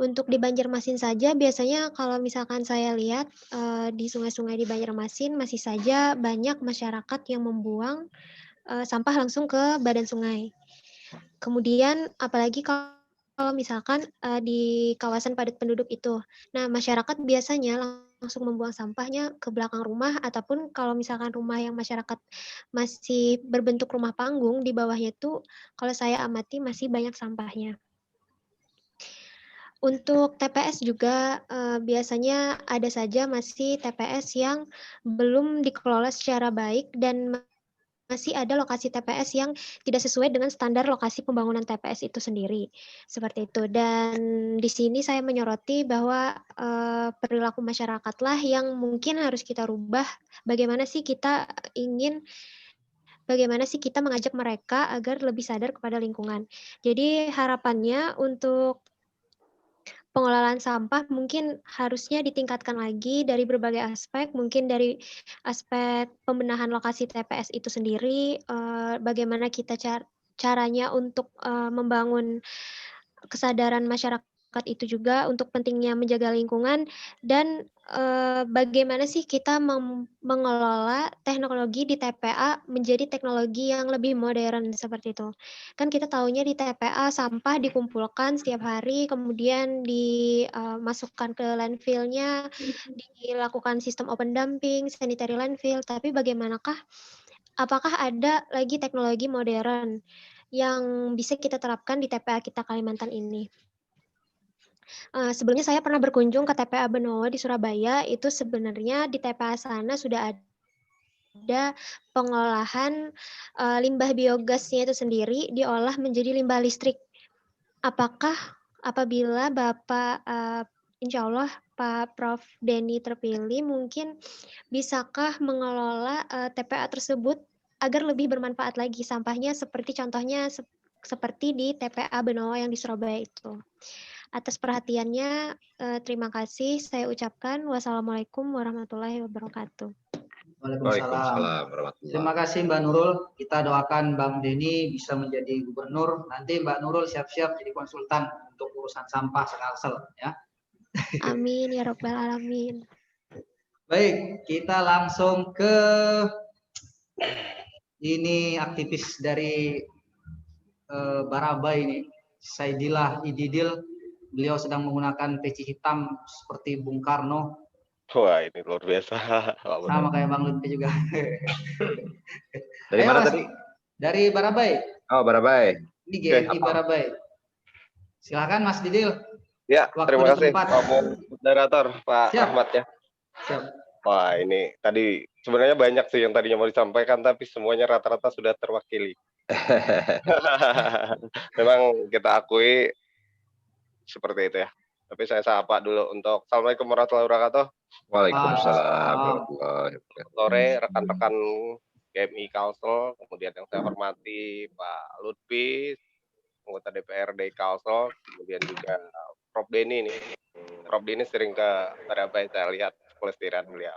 Untuk di Banjarmasin saja, biasanya kalau misalkan saya lihat di sungai-sungai di Banjarmasin masih saja banyak masyarakat yang membuang sampah langsung ke badan sungai. Kemudian apalagi kalau misalkan di kawasan padat penduduk itu, nah masyarakat biasanya langsung membuang sampahnya ke belakang rumah, ataupun kalau misalkan rumah yang masyarakat masih berbentuk rumah panggung, di bawahnya itu kalau saya amati masih banyak sampahnya. Untuk TPS juga biasanya ada saja masih TPS yang belum dikelola secara baik, dan masih ada lokasi TPS yang tidak sesuai dengan standar lokasi pembangunan TPS itu sendiri. Seperti itu. Dan di sini saya menyoroti bahwa perilaku masyarakatlah yang mungkin harus kita rubah. Bagaimana sih kita mengajak mereka agar lebih sadar kepada lingkungan. Jadi harapannya untuk pengelolaan sampah mungkin harusnya ditingkatkan lagi dari berbagai aspek, mungkin dari aspek pembenahan lokasi TPS itu sendiri, bagaimana kita caranya untuk membangun kesadaran masyarakat itu juga untuk pentingnya menjaga lingkungan, dan bagaimana sih kita mengelola teknologi di TPA menjadi teknologi yang lebih modern seperti itu. Kan kita tahunya di TPA sampah dikumpulkan setiap hari, kemudian dimasukkan ke landfill-nya, dilakukan sistem open dumping, sanitary landfill, tapi apakah ada lagi teknologi modern yang bisa kita terapkan di TPA kita Kalimantan ini? Sebelumnya saya pernah berkunjung ke TPA Benowo di Surabaya. Itu sebenarnya di TPA sana sudah ada pengolahan limbah biogasnya itu sendiri diolah menjadi limbah listrik. Apakah apabila Bapak insya Allah Pak Prof Denny terpilih, mungkin bisakah mengelola TPA tersebut agar lebih bermanfaat lagi sampahnya, seperti contohnya seperti di TPA Benowo yang di Surabaya itu. Atas perhatiannya, terima kasih saya ucapkan. Wassalamualaikum warahmatullahi wabarakatuh. Waalaikumsalam warahmatullahi. Terima kasih Mbak Nurul. Kita doakan Bang Denny bisa menjadi gubernur. Nanti Mbak Nurul siap-siap jadi konsultan untuk urusan sampah Kalsel ya. Amin ya rabbal alamin. Baik, kita langsung ke ini aktivis dari Barabai ini, Saidilah Ididil. Beliau sedang menggunakan peci hitam seperti Bung Karno. Wah, ini luar biasa. Sama kayak Bang Lutfi juga. Dari Ayo, mana Mas. tadi? Dari Barabai. Oh, Barabai. Ini GMI Barabai. Silakan Mas Didil. Ya, Waktu terima dan kasih tempat. Pak Moderator, Pak Siap. Ahmad ya. Siap. Wah, ini tadi sebenarnya banyak sih yang tadinya mau disampaikan, tapi semuanya rata-rata sudah terwakili. Memang kita akui seperti itu ya. Tapi saya sapa dulu untuk Assalamualaikum warahmatullahi wabarakatuh. Waalaikumsalam. Sore rekan-rekan GMI Kalsel, kemudian yang saya hormati Pak Lutfi, anggota DPRD Kalsel, kemudian juga Prof Denny nih. Prof Denny sering ke Barabai, saya lihat pelestiran beliau.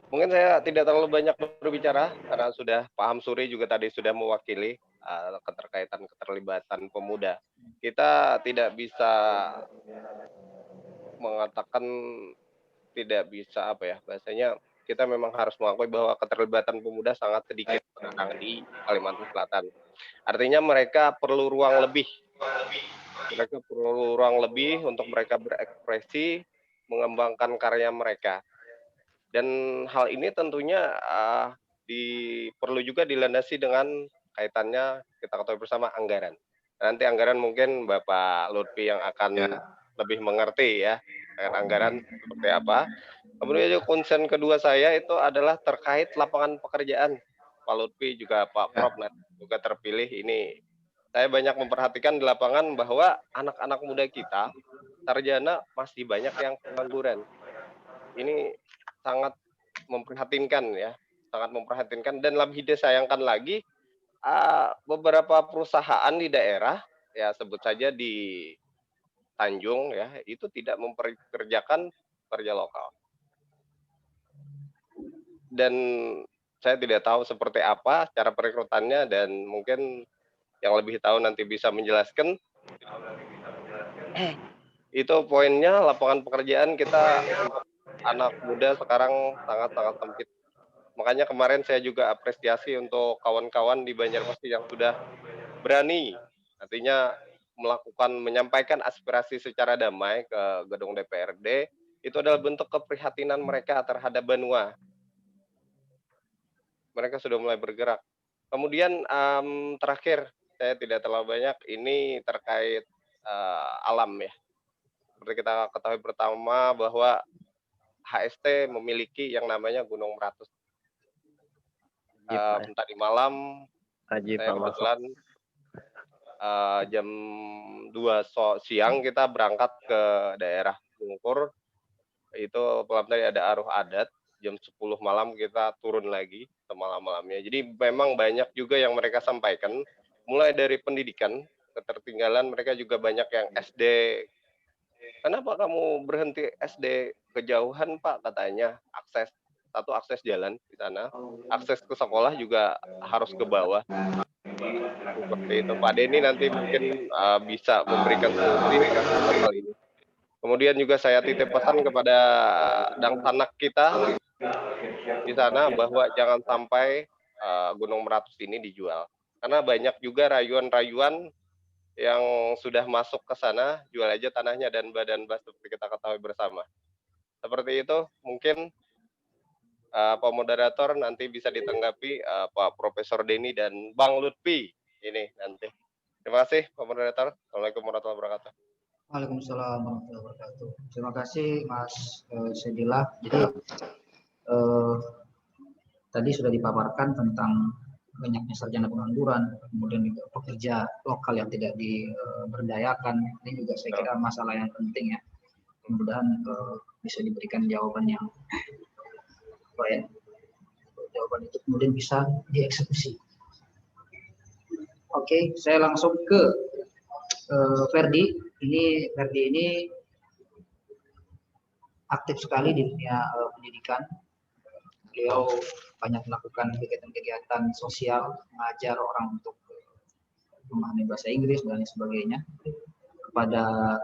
Mungkin saya tidak terlalu banyak berbicara karena sudah Pak Hamsuri juga tadi sudah mewakili keterlibatan pemuda. Kita tidak bisa mengatakan tidak bisa apa ya bahasanya, kita memang harus mengakui bahwa keterlibatan pemuda sangat sedikit di Kalimantan Selatan. Artinya mereka perlu ruang lebih. Mereka perlu ruang lebih untuk mereka berekspresi, mengembangkan karya mereka. Dan hal ini tentunya perlu juga dilandasi dengan kaitannya kita ketahui bersama anggaran. Nanti anggaran mungkin Bapak Lutfi yang akan lebih mengerti ya dengan anggaran seperti apa. Kemudian juga concern kedua saya itu adalah terkait lapangan pekerjaan. Pak Lutfi juga Pak Prof juga terpilih ini. Saya banyak memperhatikan di lapangan bahwa anak-anak muda kita sarjana masih banyak yang pengangguran. Ini sangat memprihatinkan ya, sangat memprihatinkan, dan lebih disayangkan lagi beberapa perusahaan di daerah ya, sebut saja di Tanjung ya, itu tidak memperkerjakan pekerja lokal. Dan saya tidak tahu seperti apa cara perekrutannya, dan mungkin yang lebih tahu nanti bisa menjelaskan. Itu poinnya, lapangan pekerjaan kita untuk anak muda sekarang sangat-sangat sempit. Makanya kemarin saya juga apresiasi untuk kawan-kawan di Banjarmasin yang sudah berani artinya menyampaikan aspirasi secara damai ke gedung DPRD. Itu adalah bentuk keprihatinan mereka terhadap Banua. Mereka sudah mulai bergerak. Kemudian terakhir, saya tidak terlalu banyak, ini terkait alam ya. Seperti kita ketahui pertama bahwa HST memiliki yang namanya Gunung Meratus. Tadi malam saya kebetulan jam 2 siang kita berangkat ke daerah Bungkur. Itu malam tadi ada aruh adat, jam 10 malam kita turun lagi semalam-malamnya. Jadi memang banyak juga yang mereka sampaikan, mulai dari pendidikan, ketertinggalan, mereka juga banyak yang SD. Kenapa kamu berhenti SD kejauhan Pak, katanya akses jalan di sana, akses ke sekolah juga harus ke bawah. Seperti itu. Pak Denny nanti mungkin bisa memberikan solusi hal ini. Kemudian juga saya titip pesan kepada anak kita di sana bahwa jangan sampai Gunung Meratus ini dijual. Karena banyak juga rayuan-rayuan yang sudah masuk ke sana, jual aja tanahnya dan badan bas, seperti kita ketahui bersama. Seperti itu, mungkin Pak Moderator nanti bisa ditanggapi Pak Profesor Denny dan Bang Lutfi ini nanti. Terima kasih Pak Moderator. Assalamualaikum warahmatullahi wabarakatuh. Waalaikumsalam warahmatullahi wabarakatuh. Terima kasih Mas Saidilah. Jadi tadi sudah dipaparkan tentang banyaknya sarjana pengangguran, kemudian juga pekerja lokal yang tidak diberdayakan. Ini juga saya kira masalah yang penting ya. Mudah-mudahan bisa diberikan jawaban yang baik. Jawaban itu kemudian bisa dieksekusi. Oke, saya langsung ke Ferdi. Ferdi ini aktif sekali di dunia pendidikan. Beliau banyak melakukan kegiatan-kegiatan sosial, mengajar orang untuk memahami bahasa Inggris dan sebagainya. Kepada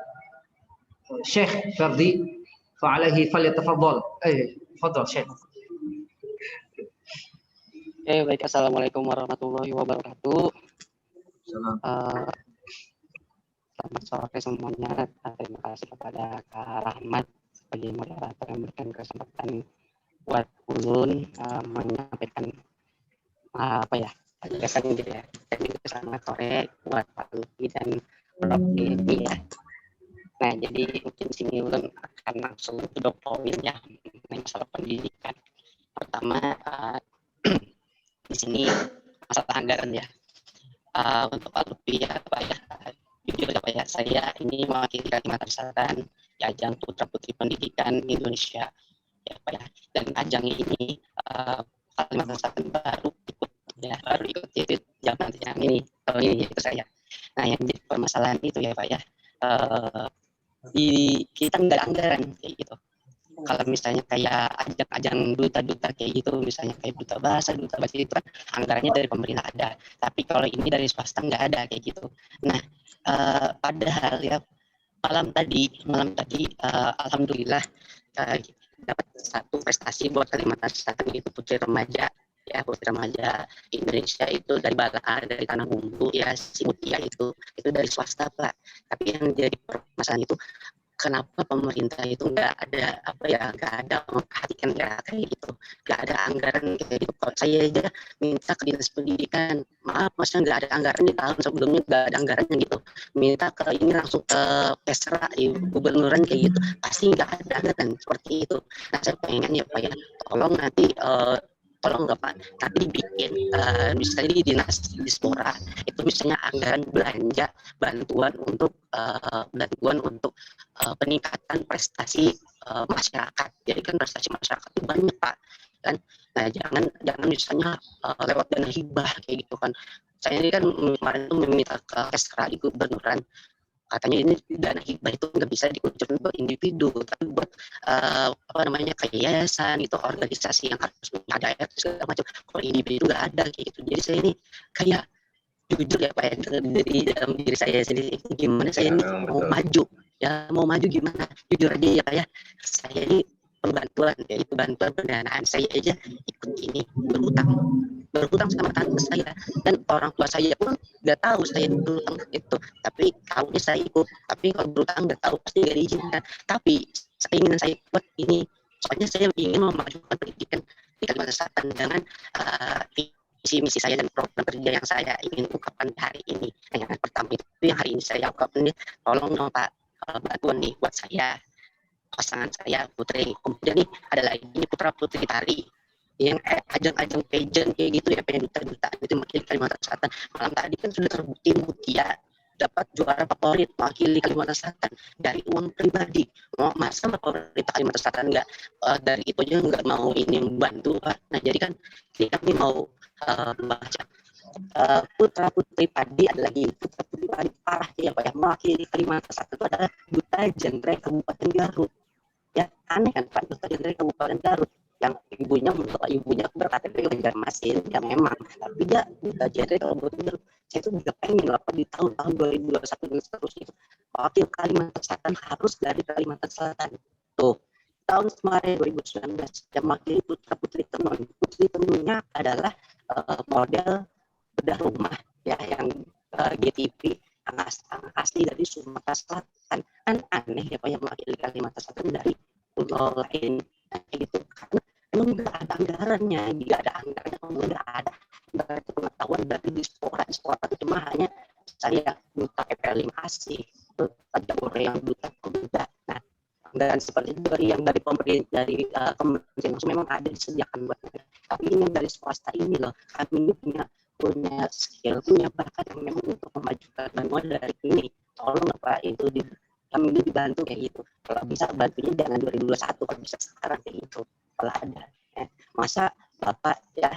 Syekh Ferdi fa'alaihi falyatafaddal. Tafadhal Syekh. Baik, assalamualaikum warahmatullahi wabarakatuh. Selamat sore semuanya. Terima kasih kepada Kak Rahmat sebagai moderator yang memberikan kesempatan buat Ulun menyampaikan gagasan gitu ya. Dan juga selamat sore buat Pak Lutfi dan Prof. Denny ya. Nah, jadi mungkin sini Ulun akan langsung ke poin ya, masalah pendidikan. Pertama, di sini masalah anggaran ya. Untuk Pak Lutfi ya, Pak ya, jujur ya Pak ya, saya ini mewakili Kalimantan Selatan di ajang Putra Putri Pendidikan Indonesia ya Pak ya. Dan ajang ini Kalimantan Selatan baru ikut jadi zaman yang ini tahun ini itu saya. Nah, yang jadi permasalahan itu ya Pak ya, kita nggak ada anggaran kayak gitu. Kalau misalnya kayak ajang duta-duta kayak gitu, misalnya kayak duta bahasa itu kan anggarannya dari pemerintah ada. Tapi kalau ini dari swasta nggak ada kayak gitu. Nah, padahal ya malam tadi alhamdulillah dapat satu prestasi buat Kalimantan Selatan, itu Putri Remaja Indonesia itu dari dari Tanah Bumbu ya, si Mutia itu dari swasta Pak. Tapi yang jadi permasalahan itu kenapa pemerintah itu nggak ada memperhatikan kayak gitu, nggak ada anggaran kayak gitu. Kalau saya aja minta ke dinas pendidikan, maaf maksudnya nggak ada anggaran di tahun sebelumnya, nggak ada anggarannya gitu, minta ke ini langsung ke Pesra gubernuran kayak gitu, pasti nggak ada anggaran seperti itu. Nah, saya pengen ya Pak ya, tolong nanti tolong nggak Pak, tapi bikin misalnya di dinas dispora itu misalnya anggaran belanja bantuan untuk peningkatan prestasi masyarakat. Jadi kan prestasi masyarakat itu banyak Pak kan. Nah, jangan misalnya lewat dana hibah kayak gitu kan. Saya ini kan kemarin tuh meminta ke Kesra di gubernuran, katanya ini dana hibah itu nggak bisa dikucurkan buat individu, tapi buat kayak yayasan itu, organisasi yang harus punya ADR segala macam. Kalau individu nggak ada kayak gitu. Jadi saya ini kayak jujur ya Pak ya, dari dalam diri saya sendiri gimana saya ini mau maju gimana, jujur aja ya Pak ya, saya ini bantuan pendanaan saya aja ikut ini berhutang sama tante saya, dan orang tua saya pun nggak tahu saya berhutang itu, tapi tahunya saya ikut. Tapi kalau berhutang nggak tahu, pasti nggak diizinkan. Tapi keinginan saya buat ini, soalnya saya ingin memajukan pendidikan di Kalimantan Selatan dengan visi misi saya dan program kerja yang saya ingin ungkapkan hari ini. Nah, yang pertama itu yang hari ini saya ungkapkan, tolong dong Pak, bantuan nih buat saya, pasangan saya Putri. Kemudian nih ada lagi ini Putra Putri Tari yang ajang-ajang pageant kayak gitu ya, pengen duta itu mewakili Kalimantan Selatan. Malam tadi kan sudah terbukti Mutia dapat juara favorit mewakili Kalimantan Selatan dari uang pribadi. Masa pemerintah Kalimantan Selatan nggak dari itu aja nggak mau ini membantu Pak. Nah, jadi kan kami mau membaca Putra Putri Padi, ada lagi Putra Putri Padi parah ya Pak ya, mewakili Kalimantan Selatan itu adalah Duta Genre Kabupaten Garut. Ya aneh kan Pak, Duta Genre Kabupaten Garut yang ibunya berKTP Banjarmasin ya memang, tapi dia Duta Genre Kabupaten Garut. Saya itu juga pengen lah Pak di tahun-tahun 2021 dan seterusnya itu wakil Kalimantan Selatan harus dari Kalimantan Selatan. Tuh tahun kemarin 2019 yang mewakili Putra Putri Tenunnya adalah model bedah rumah ya, yang GTV yang asli dari Sumatera Selatan. Kan aneh ya Pak yang mewakili Kalimantan Selatan dari pulau lain gitu, karena emang nggak ada anggarannya, nggak ada pengetahuan dari dispora itu cuma hanya saya duta PPL asli itu ada orang yang duta. Nah, anggaran seperti itu dari pemerintah, dari kementerian memang ada disediakan buat mereka. Tapi ini dari swasta ini loh, kami ini punya skill, punya bakat yang memang untuk memajukan bantuan dari ini. Tolong Pak itu kami itu dibantu kayak gitu. Kalau bisa bantunya jangan 2021, kalau bisa sekarang kayak gitu. Kalau ada, ya. Masa Bapak ya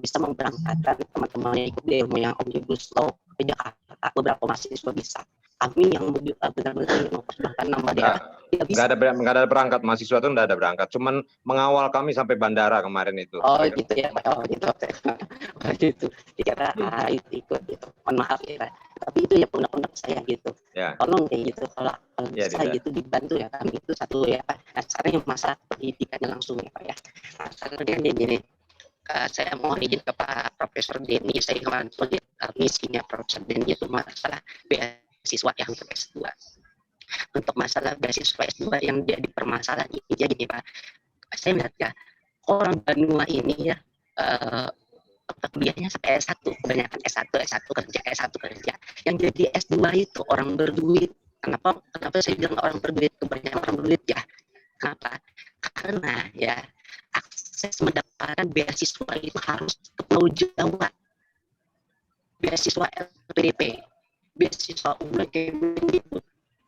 bisa memberangkatkan teman-teman yang ikut demo yang omnibus law ke Jakarta, beberapa mahasiswa bisa. kami yang benar-benar mempersembahkan nama daerah tidak bisa. Nggak ada berangkat, mahasiswa itu nggak ada berangkat, cuman mengawal kami sampai bandara kemarin itu. Oh gitu ya Pak, oh gitu. Oh, gitu. Dikira itu ikut gitu. Mohon maaf ya Pak. Tapi itu ya pundak-pundak saya gitu. Ya. Tolong kayak gitu kalau Ya, bisa tidak. gitu dibantu ya kami itu satu ya Pak. Nah, sekarang yang masalah pendidikannya langsung ya Pak ya. Nah, sekarang gini. Saya mau izin ke Pak Profesor Denny, saya kemarin lihat misinya Profesor Denny itu masalah beasiswa yang untuk S2. Untuk masalah beasiswa S2 yang jadi permasalahan ini, jadi Pak, saya melihat ya, orang Banua ini ya, kuliahnya sampai S1, kebanyakan S1 kerja. Yang jadi S2 itu orang berduit. Kenapa saya bilang orang berduit, kebanyakan orang berduit ya? Kenapa? Karena ya, akses mendapatkan beasiswa itu harus ke Pulau Jawa, beasiswa LPDP, beasiswa UGM itu,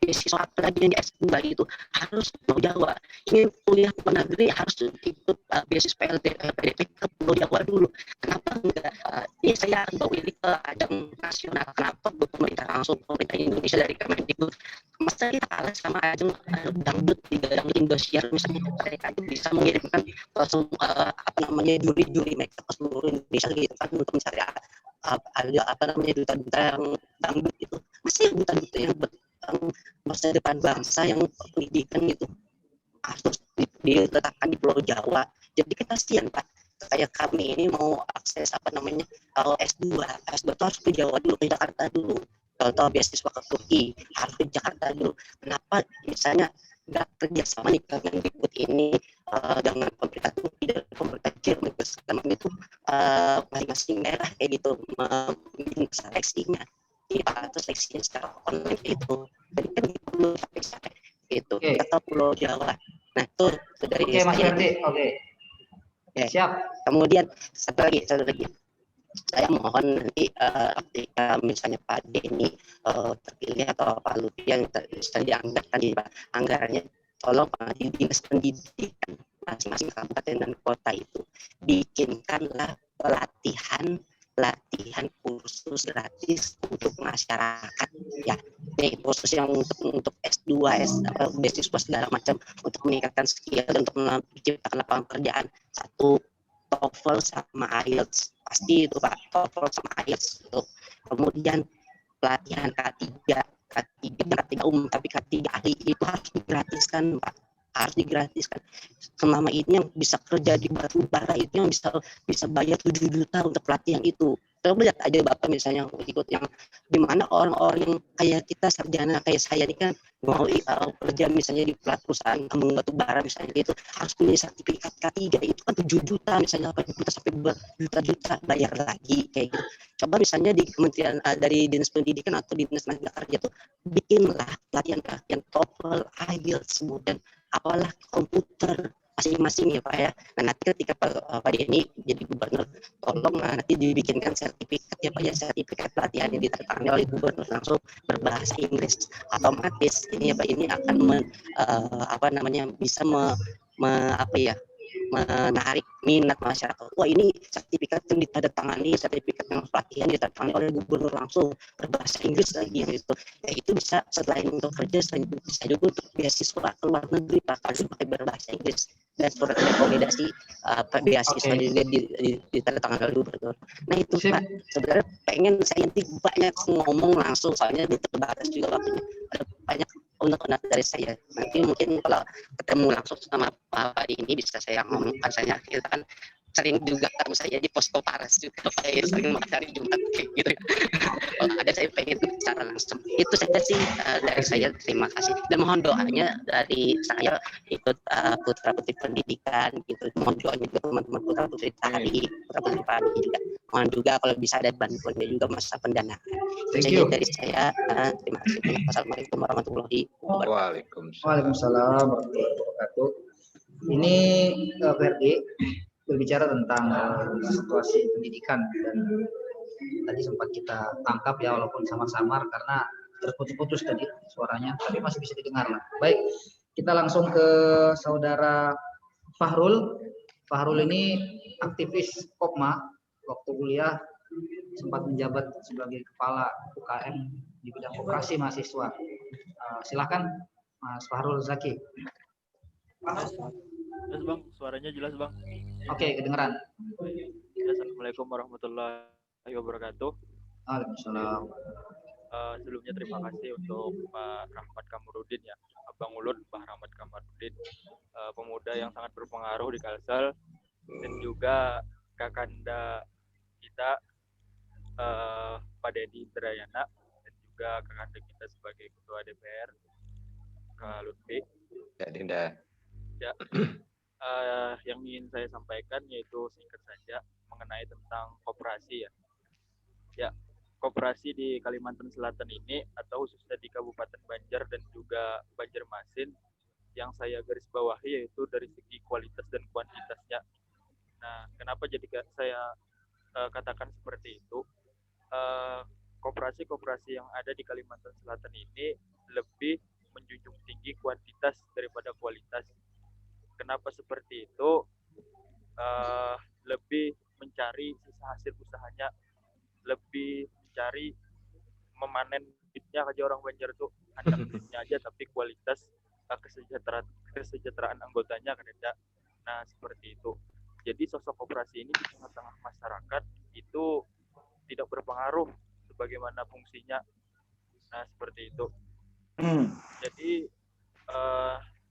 beasiswa apalagi yang di S2 itu harus ke Pulau Jawa. Ingin kuliah ke luar negeri harus ikut beasiswa LPDP ke Pulau Jawa dulu. Kenapa enggak? Ini saya akan bawa ini ke ajang nasional. Kenapa pemerintah langsung pemerintah Indonesia dari Kemendikbud? Masa kita kalah sama ajang dangdut di gadang Indosiar, misalnya mereka itu bisa mengirimkan juri-juri mereka ke seluruh Indonesia gitu kan untuk mencari duta-duta yang dangdut itu. Masih duta-duta yang masa depan bangsa yang pendidikan gitu harus diletakkan di Pulau Jawa. Jadi kasihan Pak, kayak kami ini mau akses kalau S2 itu harus ke Jawa dulu, ke Jakarta dulu. Kalau beasiswa ke Turki harus ke Jakarta dulu. Kenapa misalnya nggak kerjasama nih dengan Kemendikbud ini dengan pemerintah Turki dan pemerintah Jerman itu masing-masing daerah kayak gitu membikin seleksinya atau seleksinya secara online itu. Jadi kan perlu sampai itu atau Pulau Jawa. Nah itu dari Mas Ferdi. Siap. Kemudian satu lagi saya mohon nanti ketika misalnya Pak Denny terpilih atau Pak Lutfi yang bisa dianggarkan di anggarannya, tolong di dinas pendidikan masing-masing kabupaten dan kota itu bikinkanlah pelatihan kursus gratis untuk masyarakat ya, khusus yang untuk S2, beasiswa segala macam untuk meningkatkan skill dan untuk menciptakan lapangan pekerjaan. Satu, TOEFL sama IELTS pasti itu Pak, TOEFL sama IELTS itu. Kemudian pelatihan K3 umum, tapi K3 ahli itu harus digratiskan Pak, harus digratiskan. Selama ini yang bisa kerja di batu bara itu yang bisa bayar 7 juta untuk pelatihan itu. Coba lihat aja Bapak misalnya ikut yang dimana orang-orang yang kayak kita sarjana kayak saya ini kan mau kerja misalnya di perusahaan tambang batu bara misalnya itu harus punya sertifikat K3 itu kan 7 juta misalnya 8 juta sampai juta-juta bayar lagi kayak gitu. Coba misalnya di Kementerian dari Dinas Pendidikan atau Dinas Tenaga Kerja itu bikinlah pelatihan TOEFL, IELTS, kemudian apalah komputer masing-masing ya Pak ya. Nah nanti ketika Pak Denny jadi gubernur, tolong nanti dibikinkan sertifikat ya Pak ya, sertifikat pelatihan yang ditandatangani oleh gubernur langsung berbahasa Inggris. Otomatis ini ya Pak, ini akan bisa menarik minat masyarakat. Wah ini sertifikat yang ditandatangani, sertifikat yang pelatihan ditandatangani oleh gubernur langsung berbahasa Inggris lagi yang itu. Ya itu bisa selain untuk kerja, selain bisa juga untuk beasiswa ke luar negeri Pak, harus pakai berbahasa Inggris dan surat rekomendasi beasiswa juga ditandatangani oleh gubernur. Nah itu Pak, sebenarnya pengen saya nanti banyak ngomong langsung soalnya terbatas juga waktunya. Ada banyak untuk dari saya. Nanti mungkin kalau ketemu langsung sama Pak ini bisa saya ngomongkan, saya kita kan sering juga ketemu saya di posko Paras juga, saya sering mencari Jumat kayak gitu. Kalau ada saya pengen bicara langsung. Itu saja sih dari saya. Terima kasih dan mohon doanya dari saya ikut putra putri pendidikan gitu. Mohon doanya juga teman-teman putra putri tari, putra putri padi juga. Mohon juga kalau bisa ada bantuannya juga masa pendanaan. Itu saja dari saya. Terima kasih. Assalamualaikum warahmatullahi wabarakatuh. Waalaikumsalam warahmatullahi wabarakatuh. Ini Ferdi berbicara tentang situasi pendidikan dan tadi sempat kita tangkap ya walaupun samar-samar karena terputus-putus tadi suaranya, tapi masih bisa didengar lah. Baik, kita langsung ke saudara Fahrul. Fahrul ini aktivis Kopma, waktu kuliah sempat menjabat sebagai kepala UKM di bidang koperasi mahasiswa. Silakan Mas Fahrul Zaki. Jelas Bang, suaranya jelas Bang. Oke, kedengeran. Assalamualaikum warahmatullahi wabarakatuh. Waalaikumsalam. Sebelumnya terima kasih untuk Pak Rahmat Kamarudin ya, Abang Ulun, Pak Rahmat Kamarudin, pemuda yang sangat berpengaruh di Kalsel, dan juga Kakanda kita Pak Dedi Indrayana, dan juga Kakanda kita sebagai Ketua DPR, Kak Lutfi. Ya, Dinda. Ya, yang ingin saya sampaikan yaitu singkat saja mengenai tentang koperasi ya. Ya, koperasi di Kalimantan Selatan ini atau khususnya di Kabupaten Banjar dan juga Banjarmasin yang saya garis bawahi yaitu dari segi kualitas dan kuantitasnya. Nah, kenapa jadi saya katakan seperti itu? Koperasi-koperasi yang ada di Kalimantan Selatan ini lebih menjunjung tinggi kuantitas daripada kualitas. Kenapa seperti itu? Lebih mencari sisa hasil usahanya, lebih mencari memanen duitnya aja orang Banjar tuh, hanya duitnya aja tapi kualitas kesejahteraan anggotanya kan ada. Nah, seperti itu. Jadi sosok koperasi ini di tengah-tengah masyarakat itu tidak berpengaruh sebagaimana fungsinya. Nah, seperti itu. Jadi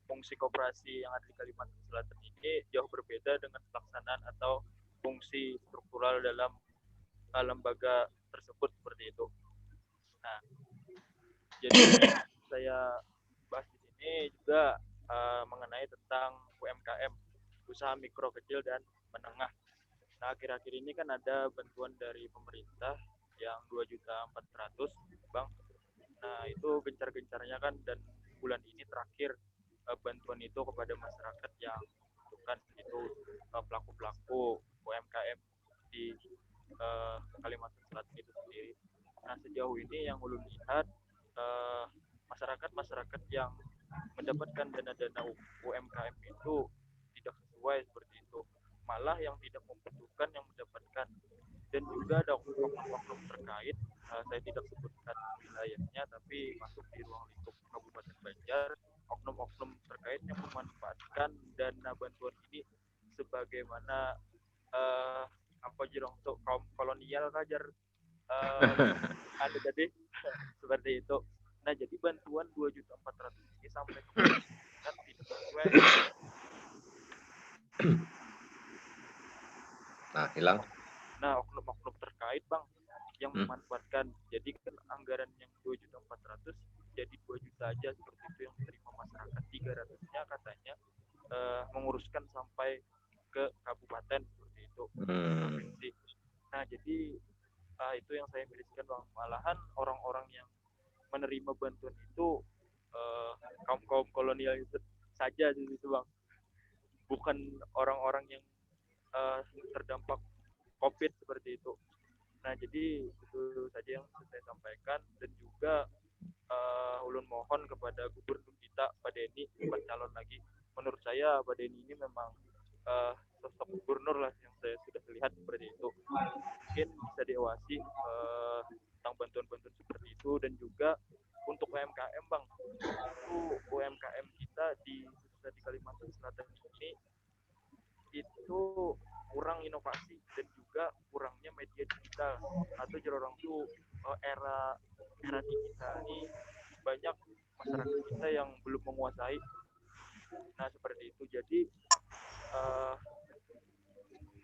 fungsi koperasi yang ada di Kalimantan Selatan ini jauh berbeda dengan pelaksanaan atau fungsi struktural dalam lembaga tersebut seperti itu. Nah, jadi saya bahas di sini juga mengenai tentang UMKM, usaha mikro, kecil, dan menengah. Nah, akhir-akhir ini kan ada bantuan dari pemerintah yang 2.400.000, Bang. Nah, itu gencar-gencarnya kan, dan bulan ini terakhir bantuan itu kepada masyarakat yang bukan itu pelaku-pelaku UMKM di Kalimantan Selatan itu sendiri. Nah, sejauh ini yang ulun lihat masyarakat yang mendapatkan dana-dana UMKM itu tidak sesuai seperti itu. Malah yang tidak membutuhkan yang mendapatkan. Dan juga ada oknum-oknum terkait, saya tidak sebutkan wilayahnya, tapi masuk di ruang lingkup Kabupaten Banjar, oknum-oknum terkait yang memanfaatkan dana bantuan ini sebagaimana apa jirong untuk kaum kolonial kajar ada jadi seperti itu. Nah, jadi bantuan 2.400.000 ini sampai ke masyarakat tidak sesuai. Nah, hilang. Nah, oknum-oknum terkait, Bang, yang memanfaatkan. Jadi kan anggaran yang 2.400.000 jadi 2 juta aja seperti itu yang diterima masyarakat. 300-nya katanya menguruskan sampai ke kabupaten seperti itu. Nah, jadi itu yang saya miriskan, Bang. Malahan orang-orang yang menerima bantuan itu kaum kolonial itu saja gitu, Bang. Bukan orang-orang yang terdampak COVID seperti itu. Nah, jadi itu saja yang saya sampaikan, dan juga ulun mohon kepada gubernur kita Pak Denny, 4 calon lagi. Menurut saya Pak Denny ini memang sosok gubernur lah yang saya sudah lihat seperti itu. Mungkin bisa diawasi tentang bantuan-bantuan seperti itu, dan juga untuk UMKM, Bang. Itu UMKM kita khususnya di Kalimantan Selatan ini itu kurang inovasi dan juga kurangnya media digital, atau orang tuh era digital ini banyak masyarakat kita yang belum menguasai. Nah, seperti itu. Jadi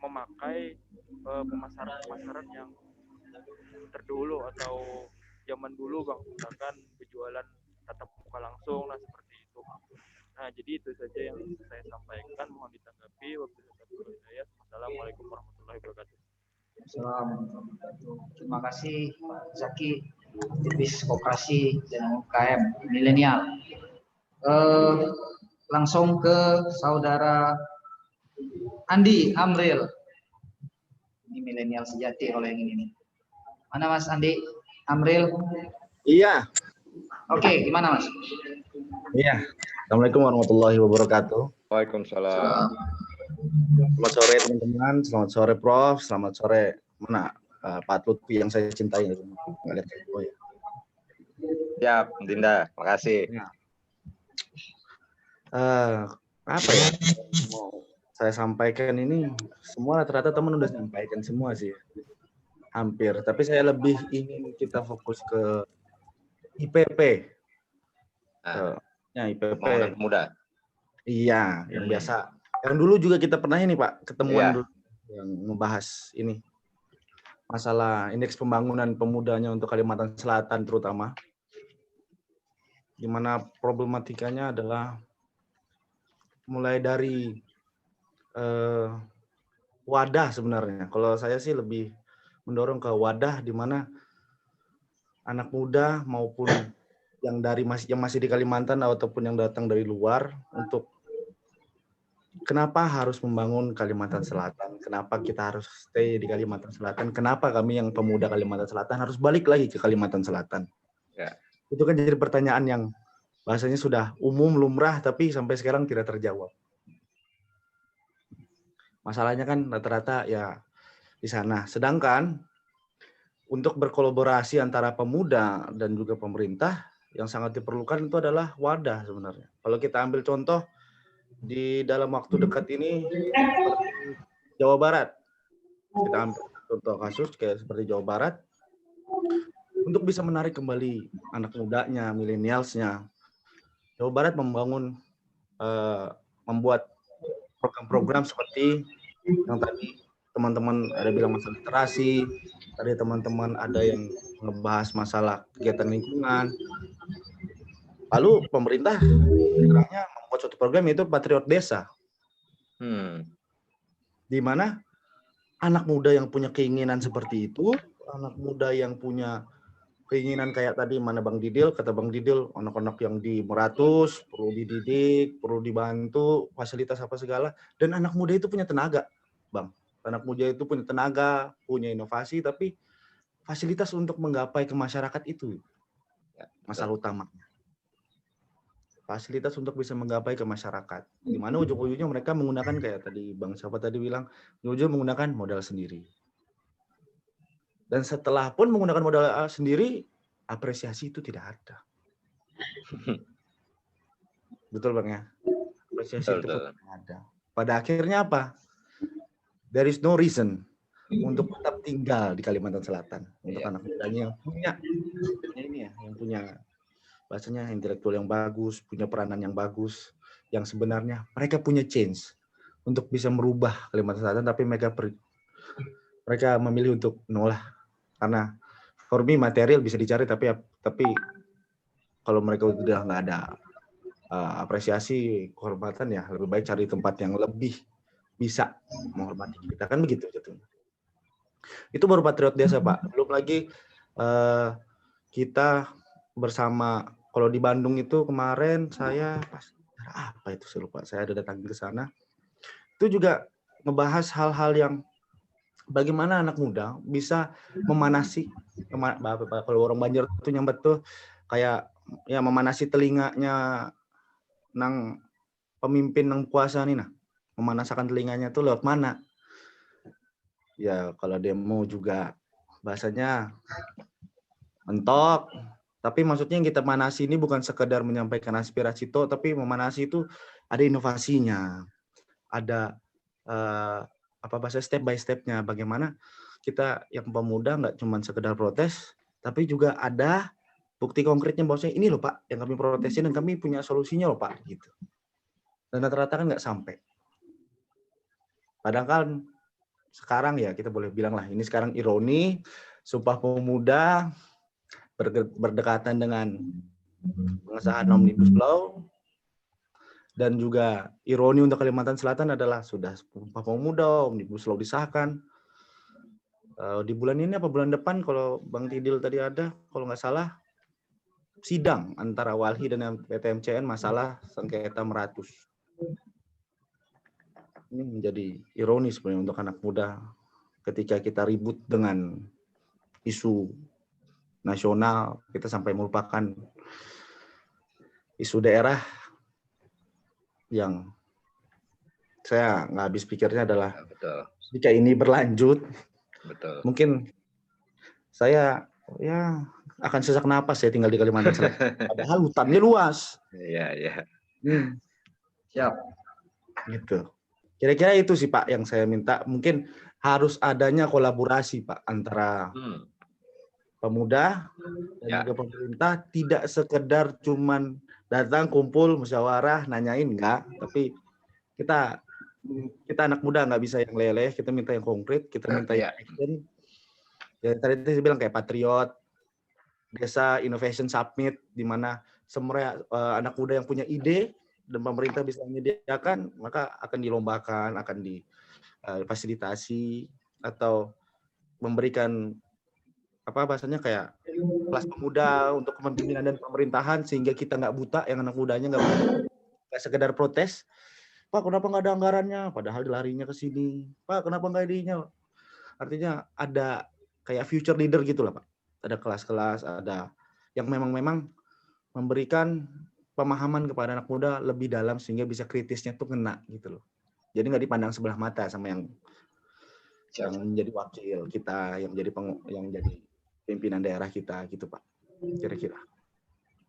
memakai pemasaran yang terdahulu atau zaman dulu, Bang, misalkan penjualan tatap muka langsung, nah seperti itu. Nah, jadi itu saja yang saya sampaikan, mohon ditanggapi. Wassalamualaikum warahmatullahi wabarakatuh. Terima kasih Pak Zaki, aktivis koperasi dan UMKM milenial. Langsung ke saudara Andi Amril. Ini milenial sejati kalau yang ini. Mana Mas Andi Amril? Iya. Oke, gimana Mas? Iya. Assalamualaikum warahmatullahi wabarakatuh. Waalaikumsalam. Selamat sore teman-teman, selamat sore Prof, selamat sore Pak Lutfi yang saya cintai. Siap, Dinda. Makasih. Ya. Apa ya? Mau saya sampaikan ini semua rata-rata teman udah sampaikan semua sih. Hampir. Tapi saya lebih ingin kita fokus ke IPP. Ya, IPP. Pembangunan pemuda. Iya, yang biasa. Yang dulu juga kita pernah ini Pak, ketemuan dulu yang membahas ini. Masalah indeks pembangunan pemudanya untuk Kalimantan Selatan terutama. Di mana problematikanya adalah mulai dari wadah sebenarnya. Kalau saya sih lebih mendorong ke wadah di mana anak muda maupun yang masih di Kalimantan ataupun yang datang dari luar untuk kenapa harus membangun Kalimantan Selatan? Kenapa kita harus stay di Kalimantan Selatan? Kenapa kami yang pemuda Kalimantan Selatan harus balik lagi ke Kalimantan Selatan? Ya. Itu kan jadi pertanyaan yang bahasanya sudah umum, lumrah, tapi sampai sekarang tidak terjawab. Masalahnya kan rata-rata ya di sana. Sedangkan untuk berkolaborasi antara pemuda dan juga pemerintah, yang sangat diperlukan itu adalah wadah sebenarnya. Kalau kita ambil contoh, di dalam waktu dekat ini Jawa Barat, kita ambil contoh kasus kayak seperti Jawa Barat, untuk bisa menarik kembali anak mudanya, milenialsnya, Jawa Barat membuat program-program seperti yang tadi teman-teman ada bilang masalah literasi, tadi teman-teman ada yang ngebahas masalah kegiatan lingkungan. Lalu pemerintah sekarangnya membuat suatu program yaitu Patriot Desa. Di mana anak muda yang punya keinginan seperti itu, anak muda yang punya keinginan kayak tadi mana Bang Didil, kata Bang Didil, anak-anak yang di Meratus perlu dididik, perlu dibantu, fasilitas apa segala, dan anak muda itu punya tenaga, Bang. Anak muda itu punya tenaga, punya inovasi, tapi fasilitas untuk menggapai ke masyarakat itu masalah utamanya. Fasilitas untuk bisa menggapai ke masyarakat. Di mana ujung-ujungnya mereka menggunakan kayak tadi Bang siapa tadi bilang, ujung-ujungnya menggunakan modal sendiri. Dan setelah pun menggunakan modal sendiri, apresiasi itu tidak ada. Betul Bang ya? Apresiasi itu tidak ada. Pada akhirnya apa? There is no reason untuk tetap tinggal di Kalimantan Selatan. Untuk anak mudanya yang punya ini ya, yang punya bahasanya intelektual yang bagus, punya peranan yang bagus, yang sebenarnya mereka punya change untuk bisa merubah Kalimantan Selatan, tapi mereka memilih untuk menolak karena for me material bisa dicari, tapi kalau mereka sudah nggak ada apresiasi, kehormatan, ya lebih baik cari tempat yang lebih bisa menghormati kita, kan begitu jatuhnya. Itu baru Patriot Desa Pak, belum lagi kita bersama. Kalau di Bandung itu kemarin saya apa itu saya lupa, saya ada datang ke sana. Itu juga ngebahas hal-hal yang bagaimana anak muda bisa memanasi, kalau orang Banjar itu nyambat tuh kayak ya memanasi telinganya nang pemimpin nang kuasa nih nah. Memanasakan telinganya tuh lewat mana? Ya kalau demo juga bahasanya mentok. Tapi maksudnya yang kita manasi ini bukan sekedar menyampaikan aspirasi toh, tapi memanasi itu ada inovasinya, ada bahasa step by stepnya. Bagaimana kita yang pemuda nggak cuma sekedar protes, tapi juga ada bukti konkretnya bahwasanya ini loh Pak yang kami protesin dan kami punya solusinya loh Pak gitu. Dan rata-rata kan nggak sampai. Padahal kan sekarang ya kita boleh bilang lah ini sekarang ironi, Sumpah Pemuda berdekatan dengan pengesahan Omnibus Law, dan juga ironi untuk Kalimantan Selatan adalah sudah Sumpah Pemuda, Omnibus Law disahkan. Di bulan ini apa bulan depan kalau Bang Tidil tadi ada, kalau nggak salah, sidang antara Walhi dan PTMCN masalah sengketa Meratus. Ini menjadi ironi sebenarnya untuk anak muda ketika kita ribut dengan isu nasional, kita sampai melupakan isu daerah yang saya nggak habis pikirnya adalah jika ini berlanjut, mungkin saya ya akan sesak napas saya tinggal di Kalimantan Selatan. Padahal hutannya luas. Iya, iya. Siap. Gitu. Kira-kira itu sih Pak yang saya minta. Mungkin harus adanya kolaborasi Pak antara pemuda dan juga pemerintah, tidak sekedar cuman datang kumpul musyawarah nanyain, enggak, tapi kita anak muda nggak bisa yang leleh, kita minta yang konkret, kita minta yang action. Ya tadi saya bilang kayak Patriot, Desa Innovation Summit, di mana semua anak muda yang punya ide dan pemerintah bisa menyediakan, maka akan dilombakan, akan difasilitasi atau memberikan apa bahasanya kayak kelas pemuda untuk kepemimpinan dan pemerintahan, sehingga kita nggak buta, yang anak mudanya nggak sekedar protes, Pak kenapa nggak ada anggarannya, padahal larinya ke sini, Pak kenapa nggak idenya. Artinya ada kayak future leader gitu lah Pak, ada kelas-kelas, ada yang memang memberikan pemahaman kepada anak muda lebih dalam sehingga bisa kritisnya tuh kena gitu loh. Jadi nggak dipandang sebelah mata sama yang menjadi wakil kita, yang jadi pimpinan daerah kita gitu Pak, kira-kira.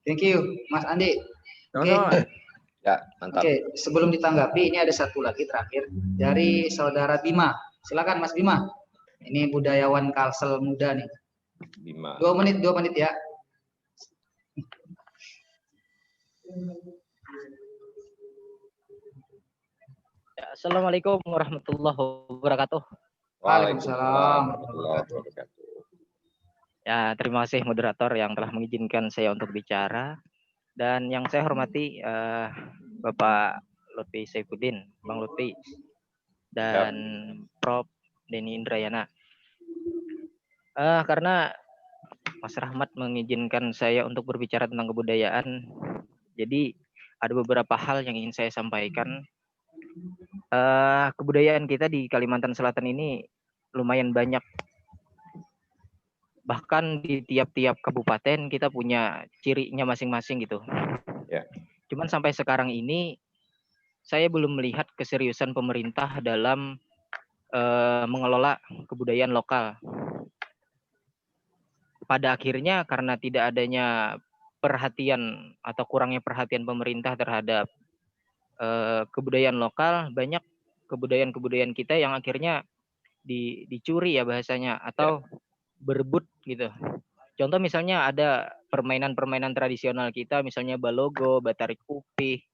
Thank you Mas Andi. Oke. Ya, mantap. Oke, sebelum ditanggapi ini ada satu lagi terakhir dari saudara Bima. Silakan Mas Bima. Ini budayawan Kalsel muda nih. Bima. 2 menit ya. Assalamualaikum warahmatullahi wabarakatuh. Waalaikumsalam. Ya, terima kasih moderator yang telah mengizinkan saya untuk bicara, dan yang saya hormati Bapak Lutfi Saifuddin, Bang Lutfi, dan Prof. Denny Indrayana. Karena Mas Rahmat mengizinkan saya untuk berbicara tentang kebudayaan, jadi ada beberapa hal yang ingin saya sampaikan. Kebudayaan kita di Kalimantan Selatan ini lumayan banyak. Bahkan di tiap-tiap kabupaten kita punya cirinya masing-masing gitu. Cuman sampai sekarang ini saya belum melihat keseriusan pemerintah dalam mengelola kebudayaan lokal. Pada akhirnya karena tidak adanya perhatian atau kurangnya perhatian pemerintah terhadap kebudayaan lokal, banyak kebudayaan-kebudayaan kita yang akhirnya dicuri ya bahasanya, atau berebut gitu. Contoh misalnya ada permainan-permainan tradisional kita, misalnya balogo, batarik upih,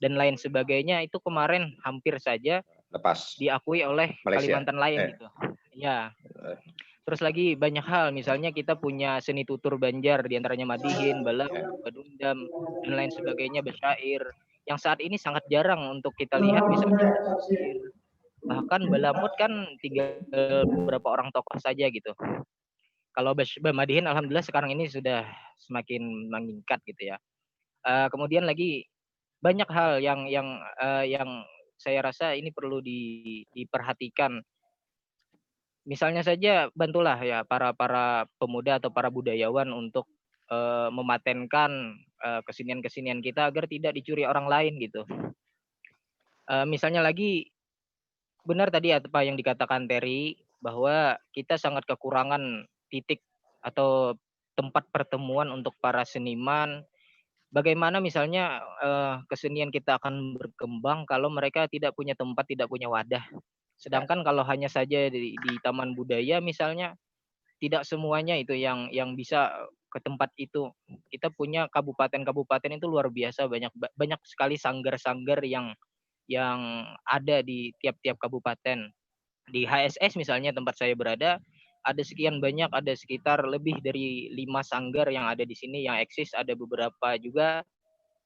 dan lain sebagainya, itu kemarin hampir saja diakui oleh Malaysia. Kalimantan lain gitu. Ya. Terus lagi banyak hal, misalnya kita punya seni tutur Banjar, diantaranya Madihin, Balam, Badundam, dan lain sebagainya, Besyair, yang saat ini sangat jarang untuk kita lihat, misalnya bahkan Balamut kan tinggal beberapa orang tokoh saja gitu. Kalau Madihin alhamdulillah sekarang ini sudah semakin meningkat gitu ya. Kemudian lagi banyak hal yang saya rasa ini perlu diperhatikan. Misalnya saja bantulah ya para pemuda atau para budayawan untuk mematenkan kesenian-kesenian kita agar tidak dicuri orang lain gitu. Misalnya lagi benar tadi apa yang dikatakan Terry, bahwa kita sangat kekurangan titik atau tempat pertemuan untuk para seniman. Bagaimana misalnya kesenian kita akan berkembang kalau mereka tidak punya tempat, tidak punya wadah. Sedangkan kalau hanya saja di taman budaya misalnya, tidak semuanya itu yang bisa ke tempat itu. Kita punya kabupaten-kabupaten itu luar biasa, banyak sekali sanggar-sanggar yang ada di tiap-tiap kabupaten. Di HSS misalnya tempat saya berada, ada sekian banyak, ada sekitar lebih dari 5 sanggar yang ada di sini yang eksis. Ada beberapa juga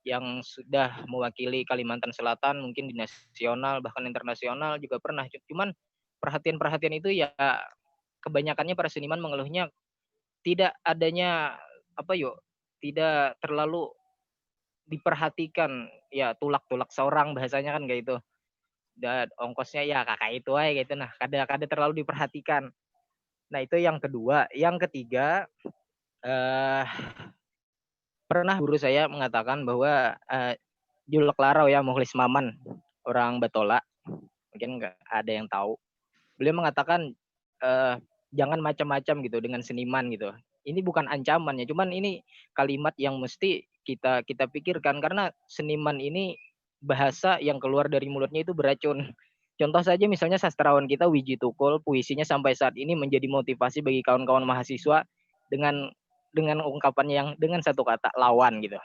yang sudah mewakili Kalimantan Selatan, mungkin di nasional bahkan internasional juga pernah. Cuman perhatian-perhatian itu ya kebanyakannya para seniman mengeluhnya tidak adanya tidak terlalu diperhatikan, ya tulak-tulak seorang bahasanya kan kayak gitu. Dan ongkosnya ya kakak itu aja gitu. Nah, kadang-kadang terlalu diperhatikan. Nah, itu yang kedua. Yang ketiga, pernah guru saya mengatakan bahwa Julek Larau ya, Mukhlis Maman, orang Batola, mungkin nggak ada yang tahu. Beliau mengatakan jangan macam-macam gitu dengan seniman gitu. ini bukan ancaman ya, cuman ini kalimat yang mesti kita pikirkan karena seniman ini bahasa yang keluar dari mulutnya itu beracun. Contoh saja misalnya sastrawan kita Wiji Tukul, puisinya sampai saat ini menjadi motivasi bagi kawan-kawan mahasiswa dengan ungkapan yang dengan satu kata lawan gitu.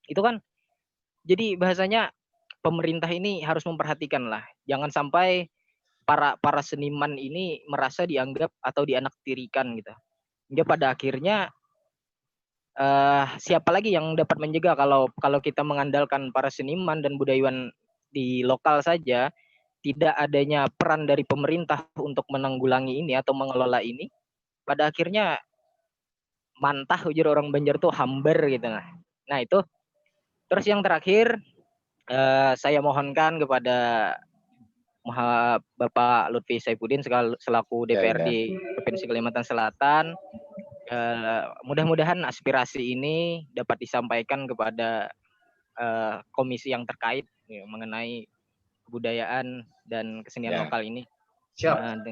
Itu kan jadi bahasanya pemerintah ini harus memperhatikan lah, jangan sampai para seniman ini merasa dianggap atau dianaktirikan gitu. Hingga pada akhirnya siapa lagi yang dapat menjaga kalau kita mengandalkan para seniman dan budayawan di lokal saja, tidak adanya peran dari pemerintah untuk menanggulangi ini atau mengelola ini, pada akhirnya mantah ujar orang Banjar tuh hambar gitu. Nah itu. Terus yang terakhir saya mohonkan kepada Bapak Lutfi Saifuddin selaku DPRD Provinsi Kalimantan Selatan, mudah-mudahan aspirasi ini dapat disampaikan kepada komisi yang terkait ya, mengenai kebudayaan dan kesenian lokal ini. Siap.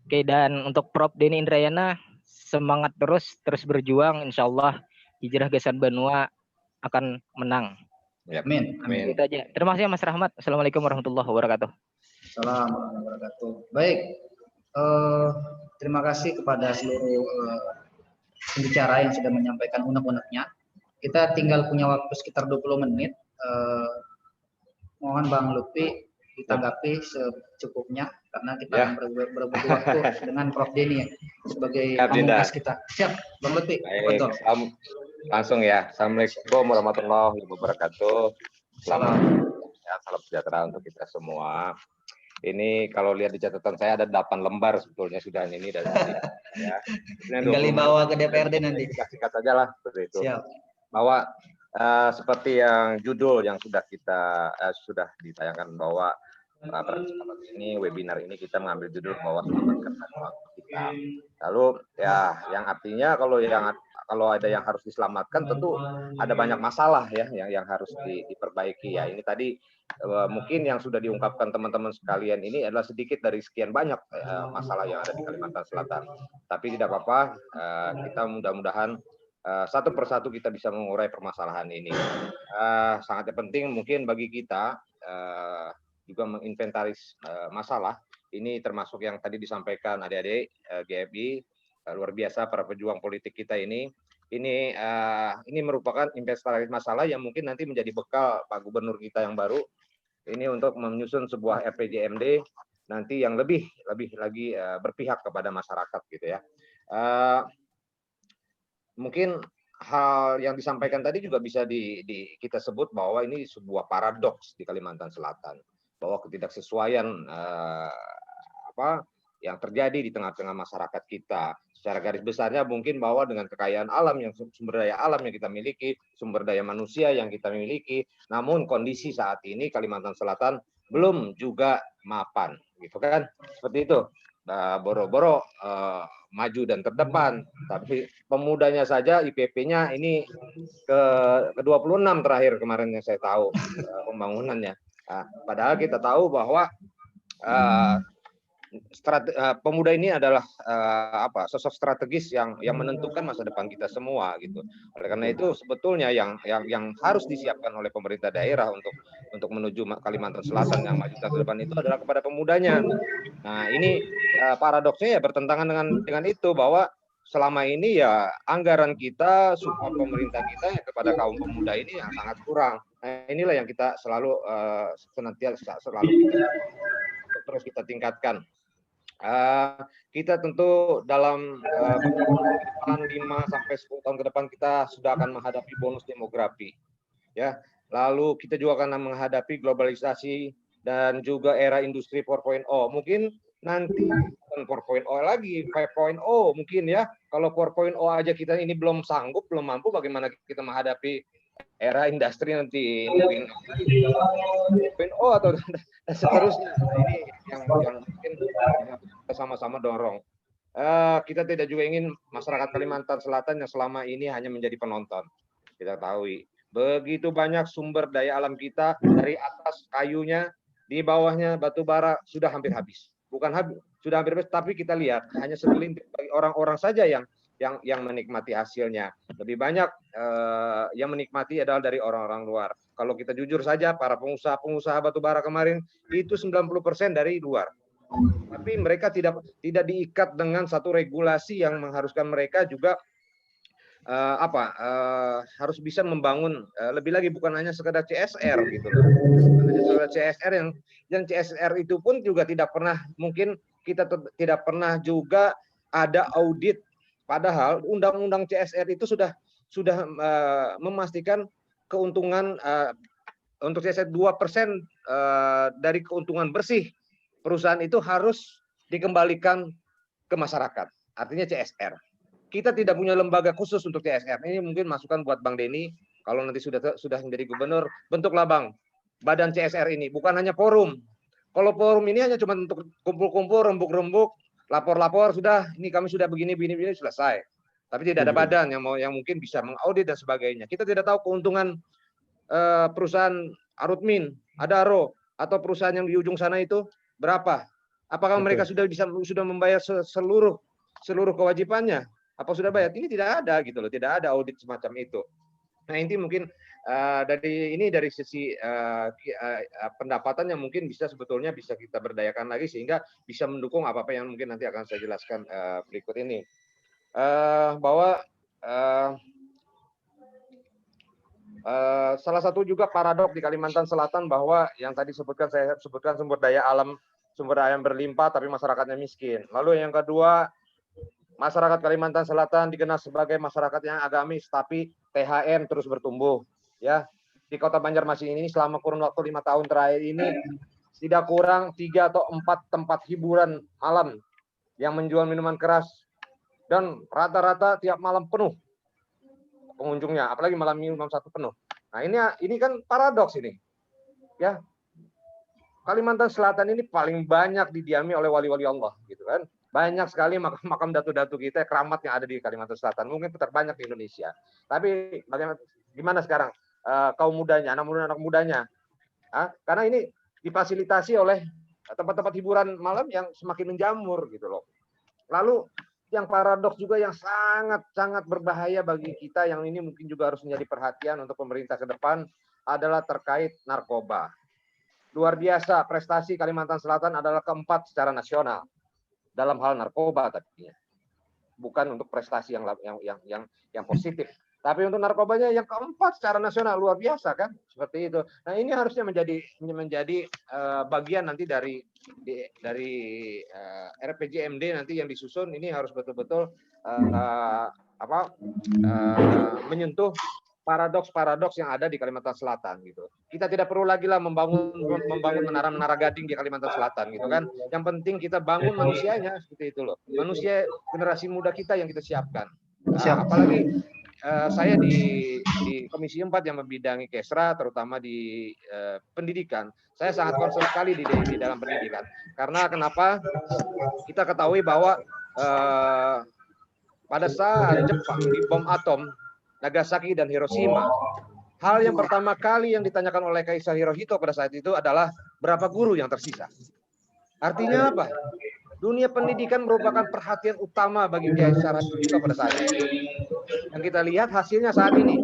Oke, dan untuk Prof Denny Indrayana, semangat terus berjuang, insya Allah Hijrah Gasan Banua akan menang. Amin. Itu aja. Terima kasih Mas Rahmat. Assalamualaikum warahmatullahi wabarakatuh. Assalamualaikum warahmatullahi wabarakatuh. Baik, terima kasih kepada seluruh pembicara yang sudah menyampaikan unek-uneknya. Kita tinggal punya waktu sekitar 20 menit. Mohon Bang Lutfi ditanggapi secukupnya karena kita akan berebut waktu dengan Prof Denny sebagai pamungkas kita. Siap, Bang Lutfi. Betul. Langsung ya. Assalamualaikum warahmatullahi wabarakatuh. Salam sejahtera untuk kita semua. Ini kalau lihat di catatan saya ada 8 lembar sebetulnya sudah ini dari tadi. Ya. Tinggal dibawa ke DPRD nanti. Singkat saja lah seperti itu. Siap. Bahwa seperti yang judul yang sudah kita sudah ditayangkan bahwa pada kesempatan ini webinar ini kita mengambil judul bahwa selamatkan kita. Lalu ya yang artinya kalau ada yang harus diselamatkan tentu ada banyak masalah ya yang harus diperbaiki ya. Ini tadi mungkin yang sudah diungkapkan teman-teman sekalian ini adalah sedikit dari sekian banyak masalah yang ada di Kalimantan Selatan. Tapi tidak apa-apa, kita mudah-mudahan satu persatu kita bisa mengurai permasalahan ini. Sangat penting mungkin bagi kita juga menginventaris masalah. Ini termasuk yang tadi disampaikan adik-adik GFI. Luar biasa para pejuang politik kita ini merupakan inventaris masalah yang mungkin nanti menjadi bekal Pak Gubernur kita yang baru ini untuk menyusun sebuah RPJMD nanti yang lebih lagi berpihak kepada masyarakat gitu ya. Mungkin hal yang disampaikan tadi juga bisa kita sebut bahwa ini sebuah paradoks di Kalimantan Selatan, bahwa ketidaksesuaian yang terjadi di tengah-tengah masyarakat kita. Secara garis besarnya mungkin bahwa dengan kekayaan alam yang sumber daya alam yang kita miliki, sumber daya manusia yang kita miliki, namun kondisi saat ini Kalimantan Selatan belum juga mapan, gitu kan? Seperti itu. Boro-boro maju dan terdepan, tapi pemudanya saja IPP-nya ini ke 26 terakhir kemarin yang saya tahu pembangunannya. Padahal kita tahu bahwa pemuda ini adalah sosok strategis yang menentukan masa depan kita semua gitu. Oleh karena itu sebetulnya yang harus disiapkan oleh pemerintah daerah untuk menuju Kalimantan Selatan yang maju ke depan itu adalah kepada pemudanya. Nah, ini paradoksnya ya bertentangan dengan itu bahwa selama ini ya anggaran kita, support pemerintah kita ya kepada kaum pemuda ini yang sangat kurang. Nah, inilah yang kita selalu terus kita tingkatkan. Kita tentu dalam 5 sampai 10 tahun ke depan kita sudah akan menghadapi bonus demografi, ya. Lalu kita juga akan menghadapi globalisasi dan juga era industri 4.0. Mungkin nanti bukan 4.0 lagi, 5.0 mungkin ya. Kalau 4.0 aja kita ini belum sanggup, belum mampu, bagaimana kita menghadapi era industri nanti mungkin 4.0 atau seterusnya. Ini yang mungkin kita sama-sama dorong. Kita tidak juga ingin masyarakat Kalimantan Selatan yang selama ini hanya menjadi penonton. Kita tahu begitu banyak sumber daya alam kita, dari atas kayunya, di bawahnya batu bara sudah hampir habis. Bukan habis, sudah hampir habis, tapi kita lihat hanya segelintir bagi orang-orang saja yang yang menikmati hasilnya. Lebih banyak yang menikmati adalah dari orang-orang luar. Kalau kita jujur saja, para pengusaha batubara kemarin itu 90% dari luar. Tapi mereka tidak diikat dengan satu regulasi yang mengharuskan mereka juga harus bisa membangun lebih lagi, bukan hanya sekedar CSR gitu loh. Sekedar CSR yang CSR itu pun juga tidak pernah, mungkin kita tidak pernah juga ada audit, padahal undang-undang CSR itu sudah memastikan keuntungan untuk CSR 2% dari keuntungan bersih perusahaan itu harus dikembalikan ke masyarakat. Artinya CSR. Kita tidak punya lembaga khusus untuk CSR. Ini mungkin masukan buat Bang Denny. Kalau nanti sudah menjadi gubernur, bentuklah Bang badan CSR ini. Bukan hanya forum. Kalau forum ini hanya cuma untuk kumpul-kumpul, rembuk-rembuk, lapor-lapor, sudah ini kami sudah begini selesai. Tapi tidak ada badan yang mungkin bisa mengaudit dan sebagainya. Kita tidak tahu keuntungan perusahaan Arutmin, Adaro, atau perusahaan yang di ujung sana itu berapa. Apakah mereka sudah membayar seluruh kewajibannya? Apa sudah bayar? Ini tidak ada gitu loh, tidak ada audit semacam itu. Nah, ini mungkin dari sisi pendapatan yang mungkin sebetulnya bisa kita berdayakan lagi sehingga bisa mendukung apa-apa yang mungkin nanti akan saya jelaskan berikut ini. Bahwa salah satu juga paradok di Kalimantan Selatan bahwa yang tadi saya sebutkan sumber daya alam berlimpah tapi masyarakatnya miskin. Lalu yang kedua, masyarakat Kalimantan Selatan dikenal sebagai masyarakat yang agamis, tapi THM terus bertumbuh. Ya, di Kota Banjarmasin ini selama kurun waktu 5 tahun terakhir ini tidak kurang 3 atau 4 tempat hiburan malam yang menjual minuman keras dan rata-rata tiap malam penuh pengunjungnya, apalagi malam satu penuh. Nah, ini kan paradoks ini. Ya, Kalimantan Selatan ini paling banyak didiami oleh wali-wali Allah, gitu kan. Banyak sekali makam datu-datu kita, keramat yang ada di Kalimantan Selatan. Mungkin terbanyak di Indonesia. Tapi gimana sekarang kaum mudanya, anak mudanya? Karena ini difasilitasi oleh tempat-tempat hiburan malam yang semakin menjamur gitu loh. Lalu yang paradoks juga yang sangat-sangat berbahaya bagi kita, yang ini mungkin juga harus menjadi perhatian untuk pemerintah ke depan, adalah terkait narkoba. Luar biasa, prestasi Kalimantan Selatan adalah keempat secara nasional dalam hal narkoba tadinya. Bukan untuk prestasi yang positif, tapi untuk narkobanya yang keempat secara nasional, luar biasa kan, seperti itu. Nah, ini harusnya menjadi bagian nanti dari RPJMD nanti yang disusun, ini harus betul-betul menyentuh paradoks yang ada di Kalimantan Selatan gitu. Kita tidak perlu lagi lah membangun menara-menara gading di Kalimantan Selatan gitu kan. Yang penting kita bangun manusianya seperti itu loh. Manusia generasi muda kita yang kita siapkan. Apalagi saya di Komisi 4 yang membidangi Kesra, terutama di pendidikan. Saya sangat concern sekali di dalam pendidikan. Karena kenapa? Kita ketahui bahwa pada saat Jepang dibom atom Nagasaki dan Hiroshima, hal yang pertama kali yang ditanyakan oleh Kaisar Hirohito pada saat itu adalah berapa guru yang tersisa. Artinya apa? Dunia pendidikan merupakan perhatian utama bagi Kaisar Hirohito pada saat itu. Yang kita lihat hasilnya saat ini.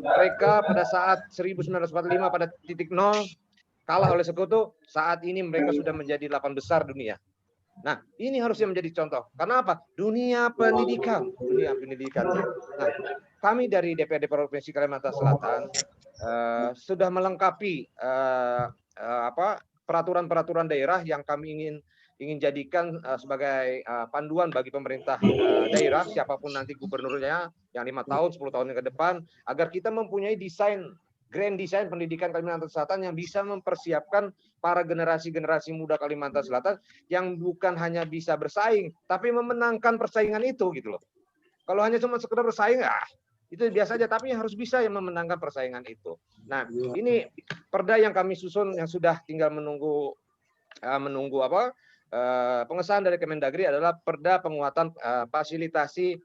Mereka pada saat 1945 pada titik nol kalah oleh sekutu, saat ini mereka sudah menjadi 8 besar dunia. Nah, ini harusnya menjadi contoh. Karena apa? Dunia pendidikan. Nah, kami dari DPRD Provinsi Kalimantan Selatan sudah melengkapi peraturan-peraturan daerah yang kami ingin jadikan sebagai panduan bagi pemerintah daerah, siapapun nanti gubernurnya yang 5 tahun, 10 tahun ke depan, agar kita mempunyai grand design pendidikan Kalimantan Selatan yang bisa mempersiapkan para generasi-generasi muda Kalimantan Selatan yang bukan hanya bisa bersaing, tapi memenangkan persaingan itu gitu loh. Kalau hanya cuma sekedar bersaing, itu biasa aja, tapi harus bisa yang memenangkan persaingan itu. Nah, ini perda yang kami susun yang sudah tinggal menunggu pengesahan dari Kemendagri adalah perda penguatan fasilitasi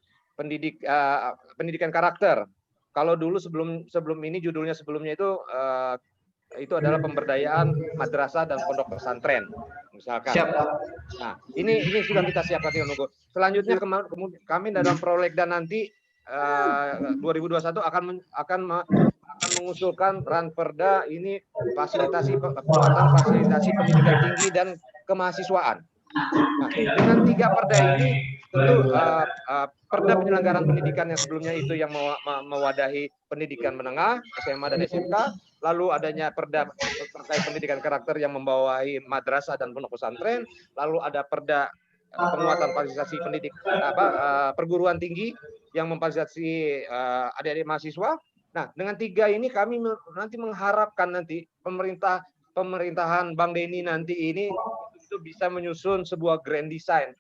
pendidikan karakter. Kalau dulu sebelum ini judulnya sebelumnya itu itu adalah pemberdayaan madrasah dan pondok pesantren, misalkan. Siap. Nah, ini sudah kita siapkan tinggal nunggu. Selanjutnya kami dalam prolegda nanti 2021 akan mengusulkan ranperda ini penguatan fasilitasi pendidikan tinggi dan kemahasiswaan. Nah, dengan 3 perda ini tentu perda penyelenggaraan pendidikan yang sebelumnya itu yang mewadahi pendidikan menengah, SMA dan SMK, lalu adanya perda terkait pendidikan karakter yang membawahi madrasah dan pondok pesantren, lalu ada perda penguatan fasilitasi perguruan tinggi yang memfasilitasi adik-adik mahasiswa. Nah, dengan 3 ini kami nanti mengharapkan nanti pemerintahan Bang Denny nanti ini itu bisa menyusun sebuah grand design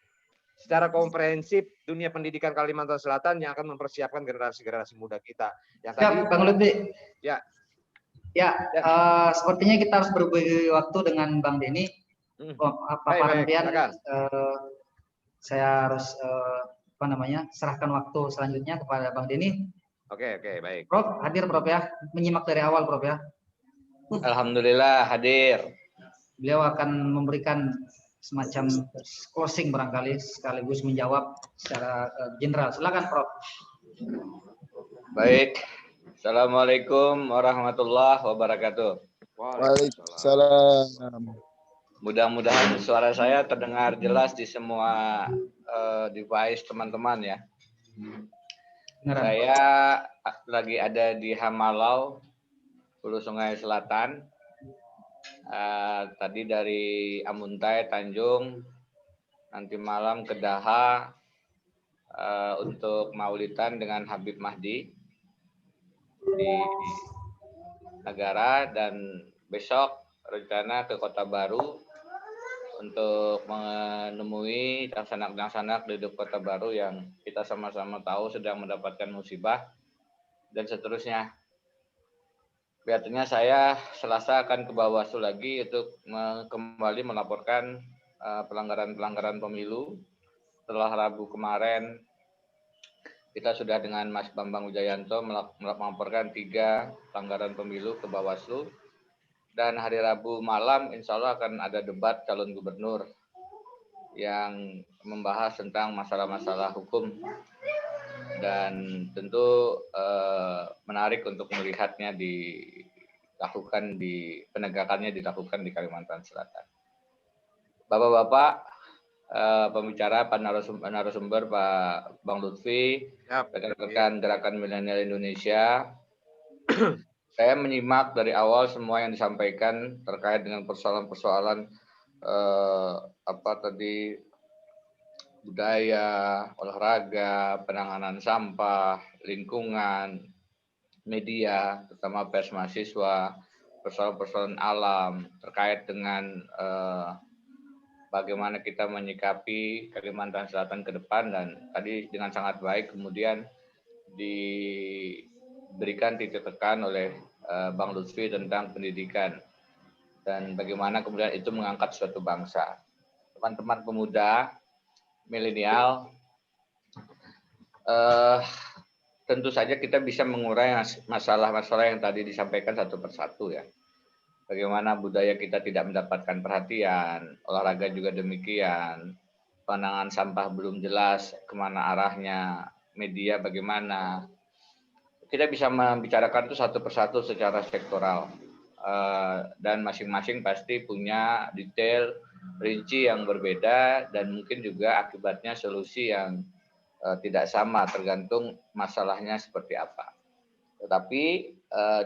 secara komprehensif dunia pendidikan Kalimantan Selatan yang akan mempersiapkan generasi-generasi muda kita. Yang Siap, tadi, Bang Lutfi. Ya. Sepertinya kita harus berbagi waktu dengan Bang Denny. Paparan pian, saya harus serahkan waktu selanjutnya kepada Bang Denny. Oke, baik. Prof, hadir Prof ya, menyimak dari awal Prof ya. Alhamdulillah hadir. Beliau akan memberikan semacam closing barangkali sekaligus menjawab secara general. Silakan Prof. Baik. Assalamualaikum warahmatullahi wabarakatuh. Waalaikumsalam. Mudah-mudahan suara saya terdengar jelas di semua device teman-teman ya. Saya lagi ada di Hamalau, Hulu Sungai Selatan. Tadi dari Amuntai, Tanjung, nanti malam ke Daha untuk maulidan dengan Habib Mahdi di Negara, dan besok rencana ke Kota Baru untuk menemui sanak-sanak di Kota Baru yang kita sama-sama tahu sedang mendapatkan musibah dan seterusnya. Biasanya saya Selasa akan ke Bawaslu lagi untuk kembali melaporkan pelanggaran-pelanggaran pemilu. Setelah Rabu kemarin kita sudah dengan Mas Bambang Wijayanto melaporkan 3 pelanggaran pemilu ke Bawaslu. Dan hari Rabu malam insya Allah akan ada debat calon gubernur yang membahas tentang masalah-masalah hukum. Dan tentu menarik untuk melihatnya penegakannya dilakukan di Kalimantan Selatan. Bapak-bapak, pembicara, Pak narasumber, Pak Bang Lutfi, rekan-rekan Gerakan Milenial Indonesia, saya menyimak dari awal semua yang disampaikan terkait dengan persoalan-persoalan budaya, olahraga, penanganan sampah, lingkungan, media, terutama pers mahasiswa, persoalan-persoalan alam, terkait dengan bagaimana kita menyikapi Kalimantan Selatan ke depan, dan tadi dengan sangat baik kemudian diberikan titik tekan oleh Bang Lutfi tentang pendidikan dan bagaimana kemudian itu mengangkat suatu bangsa. Teman-teman pemuda milenial, tentu saja kita bisa mengurai masalah-masalah yang tadi disampaikan satu persatu ya. Bagaimana budaya kita tidak mendapatkan perhatian, olahraga juga demikian, penanganan sampah belum jelas kemana arahnya, media bagaimana. Kita bisa membicarakan itu satu persatu secara sektoral, dan masing-masing pasti punya detail rinci yang berbeda dan mungkin juga akibatnya solusi yang tidak sama tergantung masalahnya seperti apa. Tetapi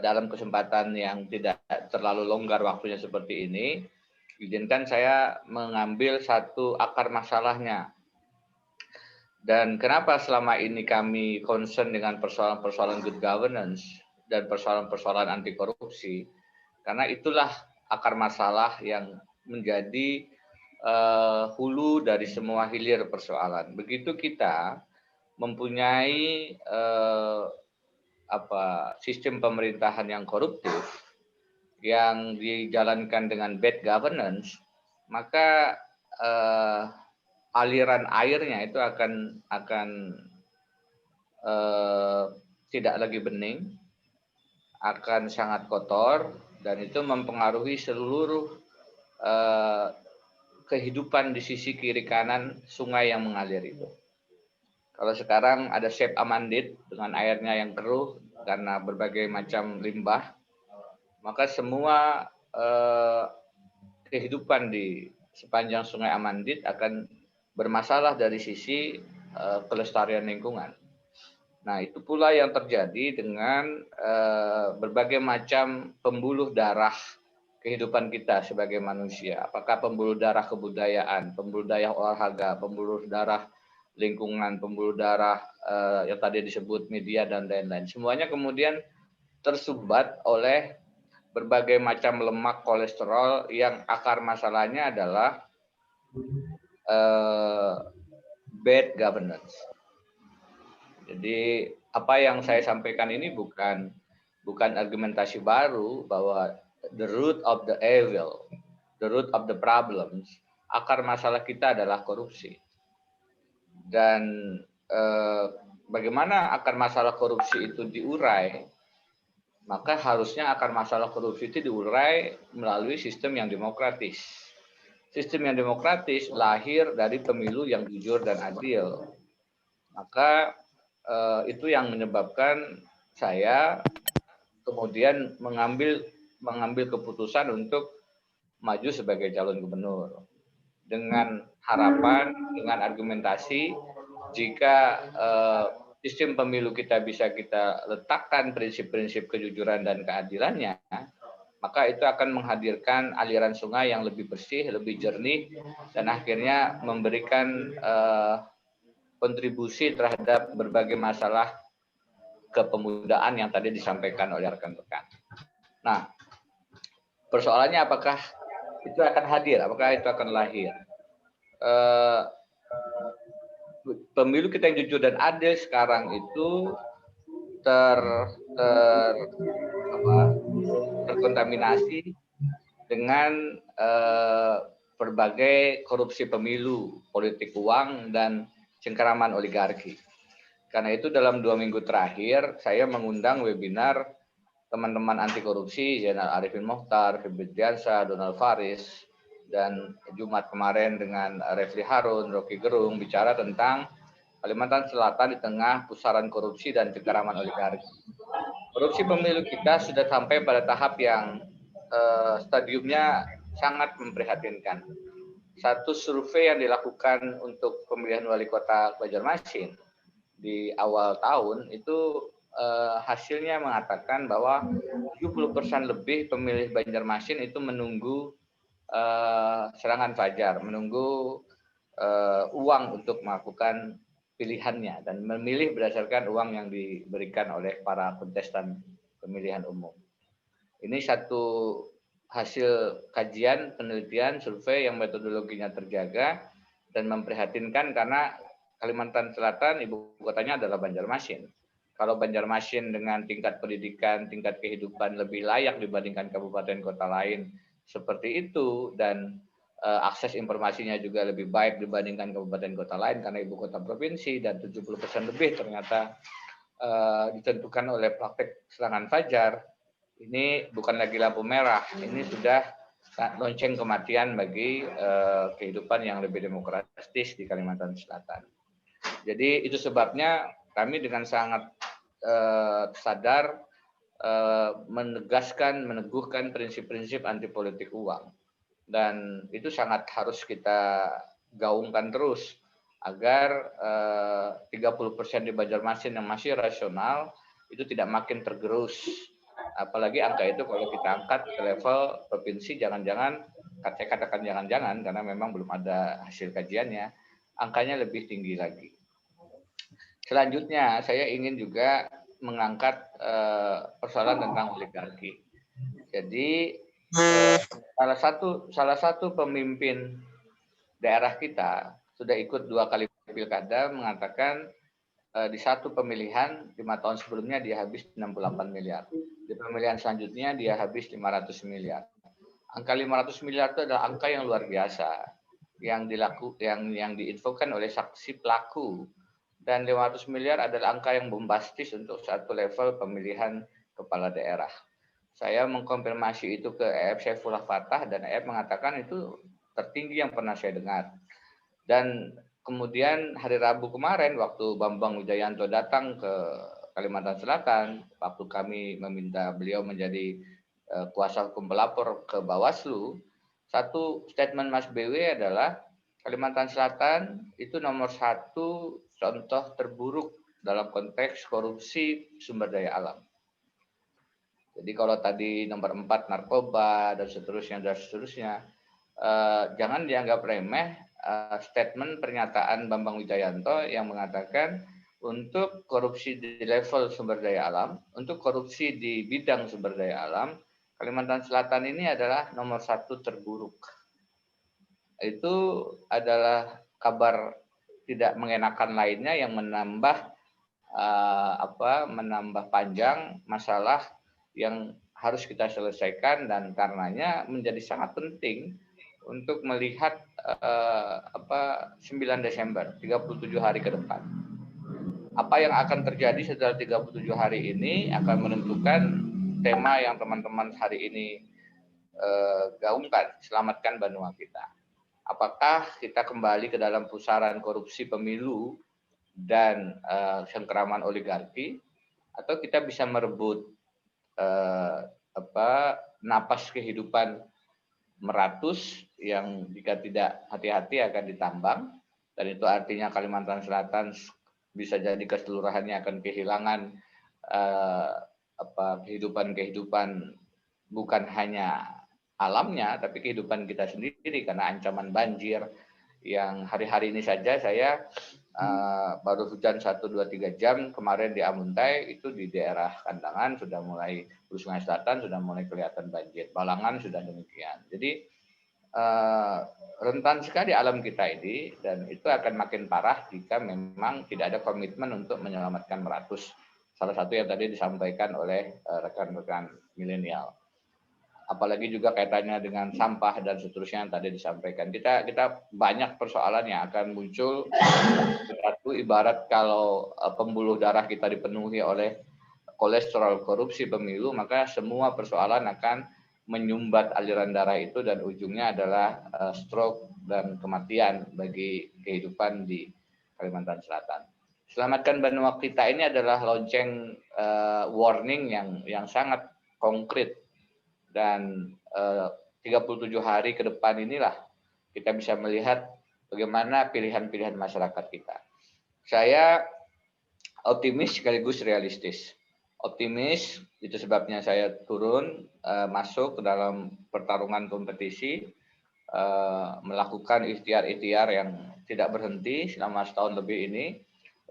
dalam kesempatan yang tidak terlalu longgar waktunya seperti ini, izinkan saya mengambil satu akar masalahnya. Dan kenapa selama ini kami concern dengan persoalan-persoalan good governance dan persoalan-persoalan anti korupsi? Karena itulah akar masalah yang menjadi hulu dari semua hilir persoalan. Begitu kita mempunyai sistem pemerintahan yang koruptif, yang dijalankan dengan bad governance, maka aliran airnya itu akan tidak lagi bening, akan sangat kotor, dan itu mempengaruhi seluruh kehidupan di sisi kiri kanan sungai yang mengalir itu. Kalau sekarang ada Sep Amandit dengan airnya yang keruh karena berbagai macam limbah, maka semua kehidupan di sepanjang Sungai Amandit akan bermasalah dari sisi kelestarian lingkungan. Nah, itu pula yang terjadi dengan berbagai macam pembuluh darah kehidupan kita sebagai manusia. Apakah pembuluh darah kebudayaan, pembuluh darah olahraga, pembuluh darah lingkungan, pembuluh darah yang tadi disebut media dan lain-lain. Semuanya kemudian tersumbat oleh berbagai macam lemak kolesterol yang akar masalahnya adalah bad governance. Jadi apa yang saya sampaikan ini bukan argumentasi baru bahwa the root of the evil, the root of the problems, akar masalah kita adalah korupsi. Dan bagaimana akar masalah korupsi itu diurai? Maka harusnya akar masalah korupsi itu diurai melalui sistem yang demokratis. Sistem yang demokratis lahir dari pemilu yang jujur dan adil. Maka itu yang menyebabkan saya kemudian mengambil keputusan untuk maju sebagai calon gubernur dengan harapan, dengan argumentasi jika sistem pemilu kita bisa kita letakkan prinsip-prinsip kejujuran dan keadilannya, maka itu akan menghadirkan aliran sungai yang lebih bersih, lebih jernih, dan akhirnya memberikan kontribusi terhadap berbagai masalah kepemudaan yang tadi disampaikan oleh rekan-rekan. Nah, persoalannya apakah itu akan hadir, apakah itu akan lahir? Pemilu kita yang jujur dan adil sekarang itu terkontaminasi dengan berbagai korupsi pemilu, politik uang, dan cengkeraman oligarki. Karena itu dalam 2 minggu terakhir saya mengundang webinar teman-teman anti korupsi, Zainal Arifin Mokhtar, Febri Diansyah, Donald Faris, dan Jumat kemarin dengan Refli Harun, Rocky Gerung, bicara tentang Kalimantan Selatan di tengah pusaran korupsi dan cengkeraman oligarki. Korupsi pemilu kita sudah sampai pada tahap yang stadiumnya sangat memprihatinkan. Satu survei yang dilakukan untuk pemilihan wali kota Banjarmasin di awal tahun itu hasilnya mengatakan bahwa 70% lebih pemilih Banjarmasin itu menunggu serangan fajar, menunggu uang untuk melakukan pilihannya dan memilih berdasarkan uang yang diberikan oleh para kontestan pemilihan umum. Ini satu hasil kajian, penelitian, survei yang metodologinya terjaga dan memprihatinkan karena Kalimantan Selatan ibu kotanya adalah Banjarmasin. Kalau Banjarmasin dengan tingkat pendidikan, tingkat kehidupan lebih layak dibandingkan kabupaten kota lain seperti itu dan akses informasinya juga lebih baik dibandingkan kabupaten kota lain karena ibu kota provinsi dan 70% lebih ternyata ditentukan oleh praktek serangan fajar. Ini bukan lagi lampu merah, ini sudah lonceng kematian bagi kehidupan yang lebih demokratis di Kalimantan Selatan. Jadi itu sebabnya kami dengan sangat sadar meneguhkan prinsip-prinsip anti politik uang. Dan itu sangat harus kita gaungkan terus agar 30% di Banjarmasin yang masih rasional itu tidak makin tergerus. Apalagi angka itu kalau kita angkat ke level provinsi, jangan-jangan, saya katakan jangan-jangan karena memang belum ada hasil kajiannya, angkanya lebih tinggi lagi. Selanjutnya saya ingin juga mengangkat persoalan tentang oligarki. Jadi salah satu pemimpin daerah kita sudah ikut 2 kali pilkada mengatakan di satu pemilihan 5 tahun sebelumnya dia habis 68 miliar. Di pemilihan selanjutnya dia habis 500 miliar. Angka 500 miliar itu adalah angka yang luar biasa yang diinfokan oleh saksi pelaku. Dan 500 miliar adalah angka yang bombastis untuk satu level pemilihan kepala daerah. Saya mengkonfirmasi itu ke EF Saifullah Fatah dan EF mengatakan itu tertinggi yang pernah saya dengar. Dan kemudian hari Rabu kemarin waktu Bambang Wijayanto datang ke Kalimantan Selatan, waktu kami meminta beliau menjadi kuasa hukum pelapor ke Bawaslu, satu statement Mas BW adalah Kalimantan Selatan itu nomor 1 contoh terburuk dalam konteks korupsi sumber daya alam. Jadi kalau tadi nomor 4 narkoba dan seterusnya, jangan dianggap remeh statement pernyataan Bambang Wijayanto yang mengatakan untuk korupsi di level sumber daya alam, untuk korupsi di bidang sumber daya alam, Kalimantan Selatan ini adalah nomor 1 terburuk. Itu adalah kabar tidak mengenakan lainnya yang menambah menambah panjang masalah yang harus kita selesaikan, dan karenanya menjadi sangat penting untuk melihat 9 Desember, 37 hari ke depan. Apa yang akan terjadi setelah 37 hari ini akan menentukan tema yang teman-teman hari ini gaungkan, selamatkan Banua kita. Apakah kita kembali ke dalam pusaran korupsi pemilu dan cengkeraman oligarki, atau kita bisa merebut napas kehidupan meratus yang jika tidak hati-hati akan ditambang, dan itu artinya Kalimantan Selatan bisa jadi keseluruhannya akan kehilangan kehidupan bukan hanya alamnya tapi kehidupan kita sendiri, karena ancaman banjir yang hari-hari ini saja saya baru hujan 1-2-3 jam kemarin di Amuntai, itu di daerah Kandangan sudah mulai, Hulu Sungai Selatan sudah mulai kelihatan banjir, Balangan sudah demikian. Jadi rentan sekali alam kita ini, dan itu akan makin parah jika memang tidak ada komitmen untuk menyelamatkan Meratus. Salah satu yang tadi disampaikan oleh rekan-rekan milenial. Apalagi juga kaitannya dengan sampah dan seterusnya yang tadi disampaikan. Kita banyak persoalan yang akan muncul. Satu, ibarat kalau pembuluh darah kita dipenuhi oleh kolesterol korupsi pemilu, maka semua persoalan akan menyumbat aliran darah itu, dan ujungnya adalah stroke dan kematian bagi kehidupan di Kalimantan Selatan. Selamatkan Banua kita ini adalah lonceng warning yang sangat konkret, dan 37 hari ke depan inilah kita bisa melihat bagaimana pilihan-pilihan masyarakat kita. Saya optimis sekaligus realistis. Optimis, itu sebabnya saya turun masuk ke dalam pertarungan kompetisi, melakukan ikhtiar-ikhtiar yang tidak berhenti selama setahun lebih ini.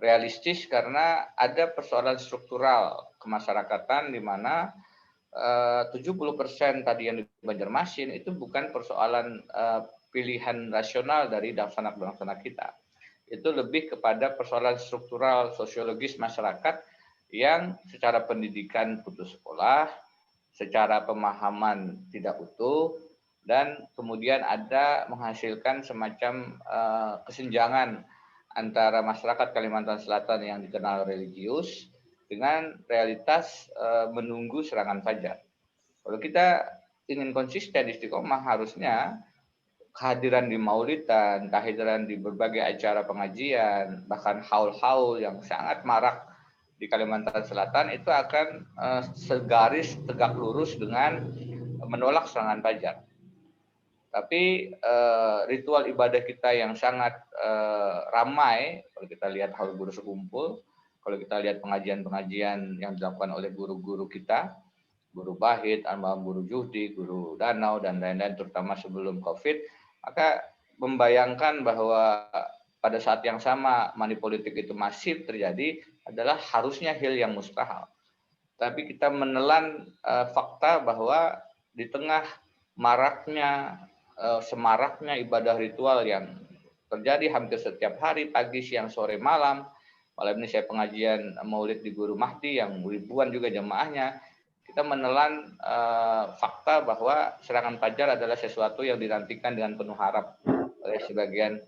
Realistis karena ada persoalan struktural kemasyarakatan di mana 70% tadi yang di Banjarmasin itu bukan persoalan pilihan rasional dari dafsanak kita. Itu lebih kepada persoalan struktural sosiologis masyarakat yang secara pendidikan putus sekolah, secara pemahaman tidak utuh, dan kemudian ada menghasilkan semacam kesenjangan antara masyarakat Kalimantan Selatan yang dikenal religius dengan realitas menunggu serangan fajar. Kalau kita ingin konsisten istiqomah, harusnya kehadiran di maulidan, kehadiran di berbagai acara pengajian, bahkan haul-haul yang sangat marak di Kalimantan Selatan itu akan segaris tegak lurus dengan menolak serangan fajar. Tapi ritual ibadah kita yang sangat ramai, kalau kita lihat haul guru sekumpul, kalau kita lihat pengajian-pengajian yang dilakukan oleh guru-guru kita, guru Bahit, guru Juhdi, guru Danau, dan lain-lain, terutama sebelum COVID, maka membayangkan bahwa pada saat yang sama money politik itu masif terjadi adalah harusnya hal yang mustahil. Tapi kita menelan fakta bahwa di tengah maraknya, semaraknya ibadah ritual yang terjadi hampir setiap hari, pagi, siang, sore, malam. Malam ini saya pengajian maulid di Guru Mahdi yang ribuan juga jemaahnya. Kita menelan fakta bahwa serangan fajar adalah sesuatu yang dinantikan dengan penuh harap oleh sebagian.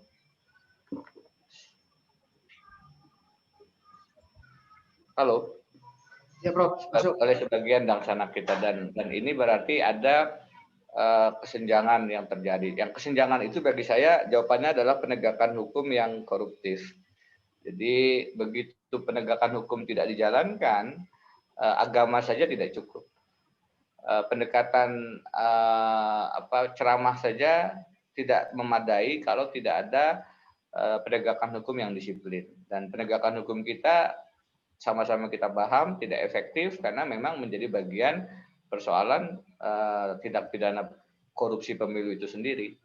Halo. Ya, Prof. Masuk. Oleh sebagian laksana kita, dan ini berarti ada kesenjangan yang terjadi. Yang kesenjangan itu bagi saya jawabannya adalah penegakan hukum yang koruptif. Jadi begitu penegakan hukum tidak dijalankan, agama saja tidak cukup. Pendekatan ceramah saja tidak memadai kalau tidak ada penegakan hukum yang disiplin. Dan penegakan hukum kita sama-sama kita paham tidak efektif karena memang menjadi bagian persoalan tindak pidana korupsi pemilu itu sendiri.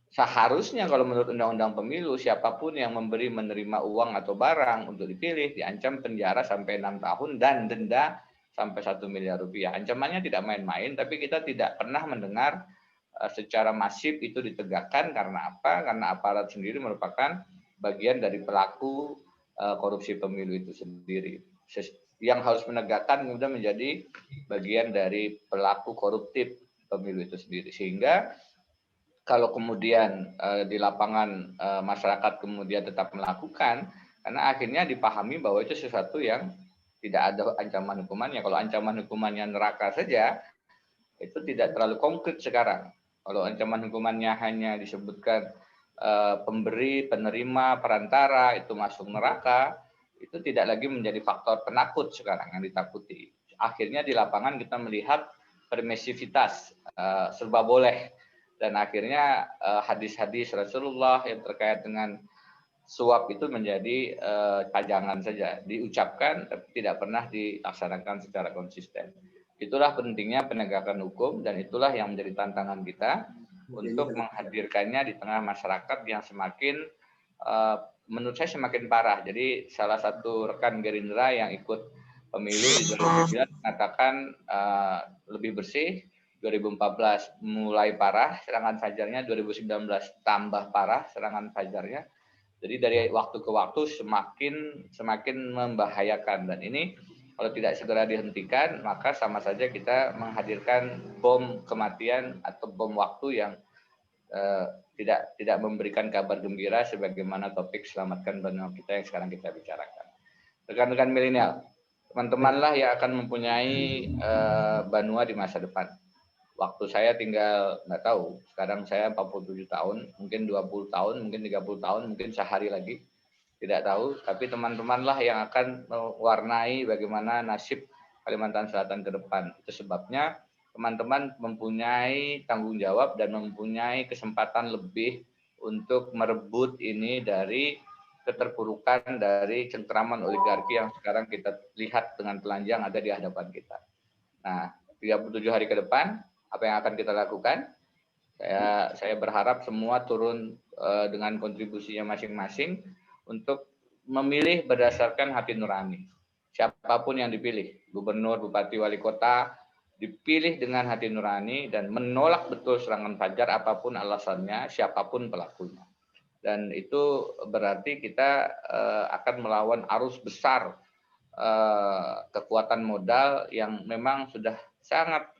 Seharusnya kalau menurut Undang-Undang Pemilu, siapapun yang memberi menerima uang atau barang untuk dipilih diancam penjara sampai 6 tahun dan denda sampai 1 miliar rupiah. Ancamannya tidak main-main, tapi kita tidak pernah mendengar secara masif itu ditegakkan. Karena apa? Karena aparat sendiri merupakan bagian dari pelaku korupsi pemilu itu sendiri. Yang harus menegakkan kemudian menjadi bagian dari pelaku koruptif pemilu itu sendiri. Sehingga kalau kemudian di lapangan masyarakat kemudian tetap melakukan, karena akhirnya dipahami bahwa itu sesuatu yang tidak ada ancaman hukumannya. Kalau ancaman hukumannya neraka saja, itu tidak terlalu konkret sekarang. Kalau ancaman hukumannya hanya disebutkan pemberi, penerima, perantara, itu masuk neraka, itu tidak lagi menjadi faktor penakut sekarang yang ditakuti. Akhirnya di lapangan kita melihat permisivitas, serba boleh. Dan akhirnya hadis-hadis Rasulullah yang terkait dengan suap itu menjadi pajangan saja. Diucapkan tapi tidak pernah dilaksanakan secara konsisten. Itulah pentingnya penegakan hukum dan itulah yang menjadi tantangan kita untuk menghadirkannya di tengah masyarakat yang semakin menurut saya semakin parah. Jadi salah satu rekan Gerindra yang ikut pemilu di 2009 mengatakan lebih bersih, 2014 mulai parah serangan fajarnya, 2019 tambah parah serangan fajarnya. Jadi dari waktu ke waktu semakin membahayakan, dan ini kalau tidak segera dihentikan maka sama saja kita menghadirkan bom kematian atau bom waktu yang tidak memberikan kabar gembira sebagaimana topik selamatkan benua kita yang sekarang kita bicarakan. Rekan-rekan milenial, teman-temanlah yang akan mempunyai Banua di masa depan. Waktu saya tinggal nggak tahu, sekarang saya 47 tahun, mungkin 20 tahun, mungkin 30 tahun, mungkin sehari lagi, tidak tahu. Tapi teman-temanlah yang akan mewarnai bagaimana nasib Kalimantan Selatan ke depan. Itu sebabnya teman-teman mempunyai tanggung jawab dan mempunyai kesempatan lebih untuk merebut ini dari keterpurukan dari cengkeraman oligarki yang sekarang kita lihat dengan telanjang ada di hadapan kita. Nah, 37 hari ke depan, apa yang akan kita lakukan? Saya berharap semua turun dengan kontribusinya masing-masing untuk memilih berdasarkan hati nurani. Siapapun yang dipilih, gubernur, bupati, wali kota, dipilih dengan hati nurani dan menolak betul serangan fajar apapun alasannya, siapapun pelakunya. Dan itu berarti kita akan melawan arus besar kekuatan modal yang memang sudah sangat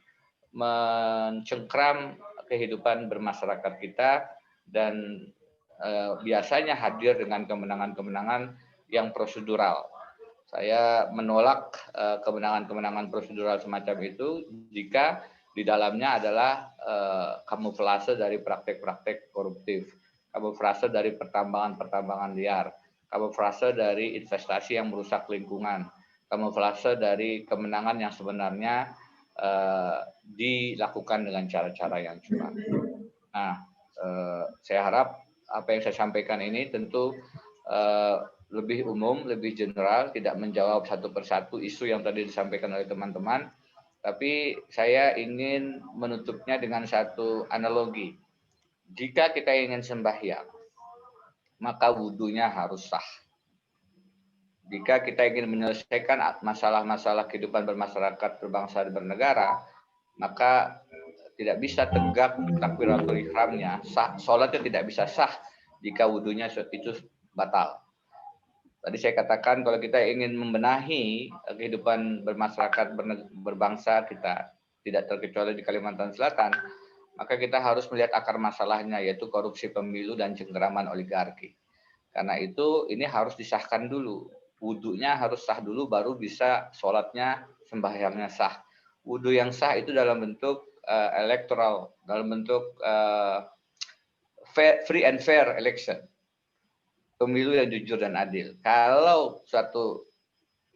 mencengkram kehidupan bermasyarakat kita dan biasanya hadir dengan kemenangan-kemenangan yang prosedural. Saya menolak kemenangan-kemenangan prosedural semacam itu jika di dalamnya adalah kamuflase dari praktek-praktek koruptif, kamuflase dari pertambangan-pertambangan liar, kamuflase dari investasi yang merusak lingkungan, kamuflase dari kemenangan yang sebenarnya dilakukan dengan cara-cara yang curang. Nah, saya harap apa yang saya sampaikan ini tentu lebih umum, lebih general, tidak menjawab satu persatu isu yang tadi disampaikan oleh teman-teman, tapi saya ingin menutupnya dengan satu analogi. Jika kita ingin sembahyang, maka wudhunya harus sah. Jika kita ingin menyelesaikan masalah-masalah kehidupan bermasyarakat, berbangsa, dan bernegara, maka tidak bisa tegak takbiratul ihramnya, sholatnya tidak bisa sah jika wudhunya itu batal. Tadi saya katakan kalau kita ingin membenahi kehidupan bermasyarakat, berbangsa kita, tidak terkecuali di Kalimantan Selatan, maka kita harus melihat akar masalahnya, yaitu korupsi pemilu dan cengkeraman oligarki. Karena itu ini harus disahkan dulu. Wudhunya harus sah dulu, baru bisa sholatnya sembahyangnya sah. Wudhu yang sah itu dalam bentuk elektoral, dalam bentuk free and fair election, pemilu yang jujur dan adil. Kalau suatu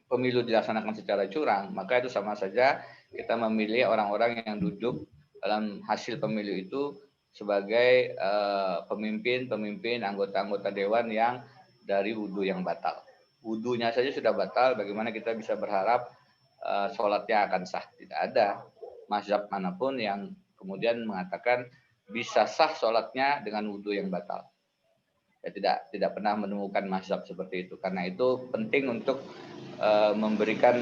pemilu dilaksanakan secara curang, maka itu sama saja kita memilih orang-orang yang duduk dalam hasil pemilu itu sebagai pemimpin, anggota-anggota dewan yang dari wudhu yang batal. Wudhunya saja sudah batal, bagaimana kita bisa berharap sholatnya akan sah? Tidak ada mazhab manapun yang kemudian mengatakan bisa sah sholatnya dengan wudhu yang batal. Ya, tidak pernah menemukan mazhab seperti itu. Karena itu penting untuk memberikan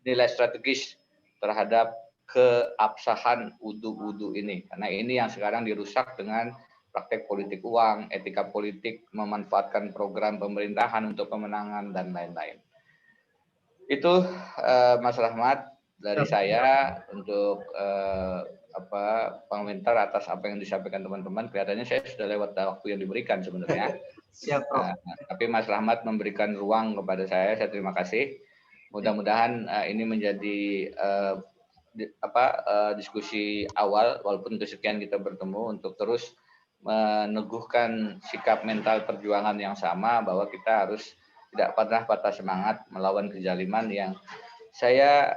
nilai strategis terhadap keabsahan wudhu ini. Karena ini yang sekarang dirusak dengan praktek politik uang, etika politik, memanfaatkan program pemerintahan untuk pemenangan dan lain-lain. Itu Mas Rahmat dari saya untuk pengomentar atas apa yang disampaikan teman-teman. Kelihatannya saya sudah lewat waktu yang diberikan sebenarnya. Siap, Prof. Tapi Mas Rahmat memberikan ruang kepada saya terima kasih. Mudah-mudahan ini menjadi diskusi awal, walaupun untuk sekian kita bertemu untuk terus meneguhkan sikap mental perjuangan yang sama, bahwa kita harus tidak pernah patah semangat melawan kezaliman yang saya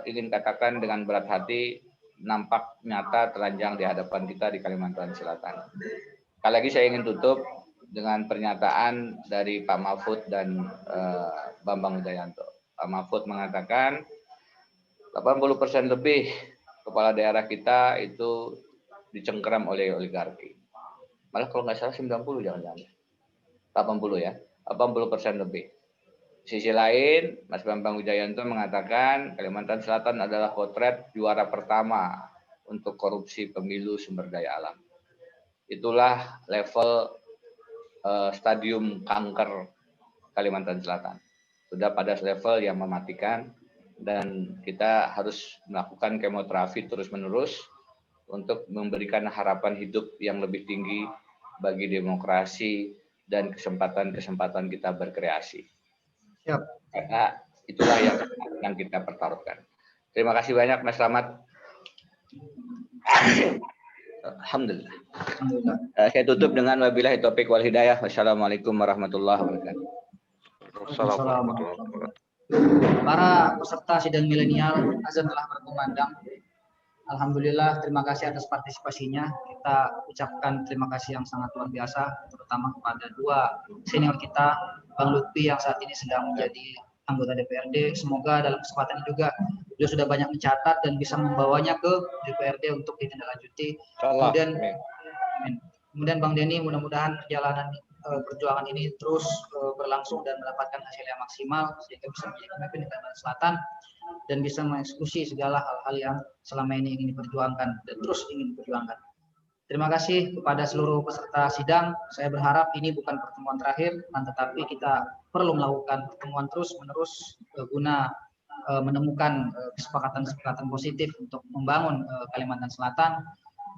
ingin katakan dengan berat hati nampak nyata telanjang di hadapan kita di Kalimantan Selatan. Sekali lagi saya ingin tutup dengan pernyataan dari Pak Mahfud dan Bambang Wijayanto. Pak Mahfud mengatakan 80% lebih kepala daerah kita itu dicengkeram oleh oligarki. Malah kalau nggak salah 90 jangan-jangan. 80 ya, 80% lebih. Di sisi lain, Mas Bambang Wijayanto mengatakan Kalimantan Selatan adalah potret juara pertama untuk korupsi pemilu sumber daya alam. Itulah level stadium kanker Kalimantan Selatan. Sudah pada level yang mematikan dan kita harus melakukan kemoterapi terus-menerus untuk memberikan harapan hidup yang lebih tinggi bagi demokrasi dan kesempatan-kesempatan kita berkreasi. Siap. Karena itulah yang kita pertaruhkan. Terima kasih banyak Mas Rahmat. Alhamdulillah. Saya tutup dengan wabillahi taufiq wal hidayah. Wassalamualaikum warahmatullahi wabarakatuh. Para peserta sidang milenial, azan telah berkumandang. Alhamdulillah, terima kasih atas partisipasinya. Kita ucapkan terima kasih yang sangat luar biasa, terutama kepada dua senior kita, Bang Lutfi yang saat ini sedang menjadi anggota DPRD. Semoga dalam kesempatan ini juga beliau sudah banyak mencatat dan bisa membawanya ke DPRD untuk ditindaklanjuti. Kemudian Bang Denny, mudah-mudahan perjalanan perjuangan ini terus berlangsung dan mendapatkan hasil yang maksimal sehingga bisa menjadi pemimpin di Kalimantan Selatan dan bisa mengeksekusi segala hal-hal yang selama ini ingin diperjuangkan dan terus ingin diperjuangkan. Terima kasih kepada seluruh peserta sidang. Saya berharap ini bukan pertemuan terakhir, tetapi kita perlu melakukan pertemuan terus-menerus guna menemukan kesepakatan-kesepakatan positif untuk membangun Kalimantan Selatan.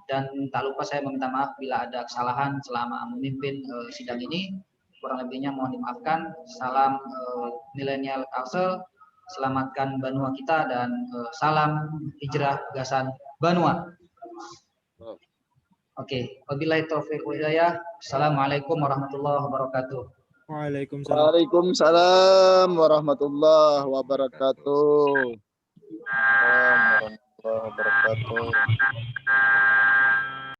Dan tak lupa saya meminta maaf bila ada kesalahan selama memimpin sidang ini. Kurang lebihnya mohon dimaafkan. Salam milenial Kalsel, selamatkan Banua kita, dan salam hijrah gagasan Banua. Oke, wabillahi taufiq wal hidayah. Assalamualaikum warahmatullahi wabarakatuh. Waalaikumsalam warahmatullahi wabarakatuh.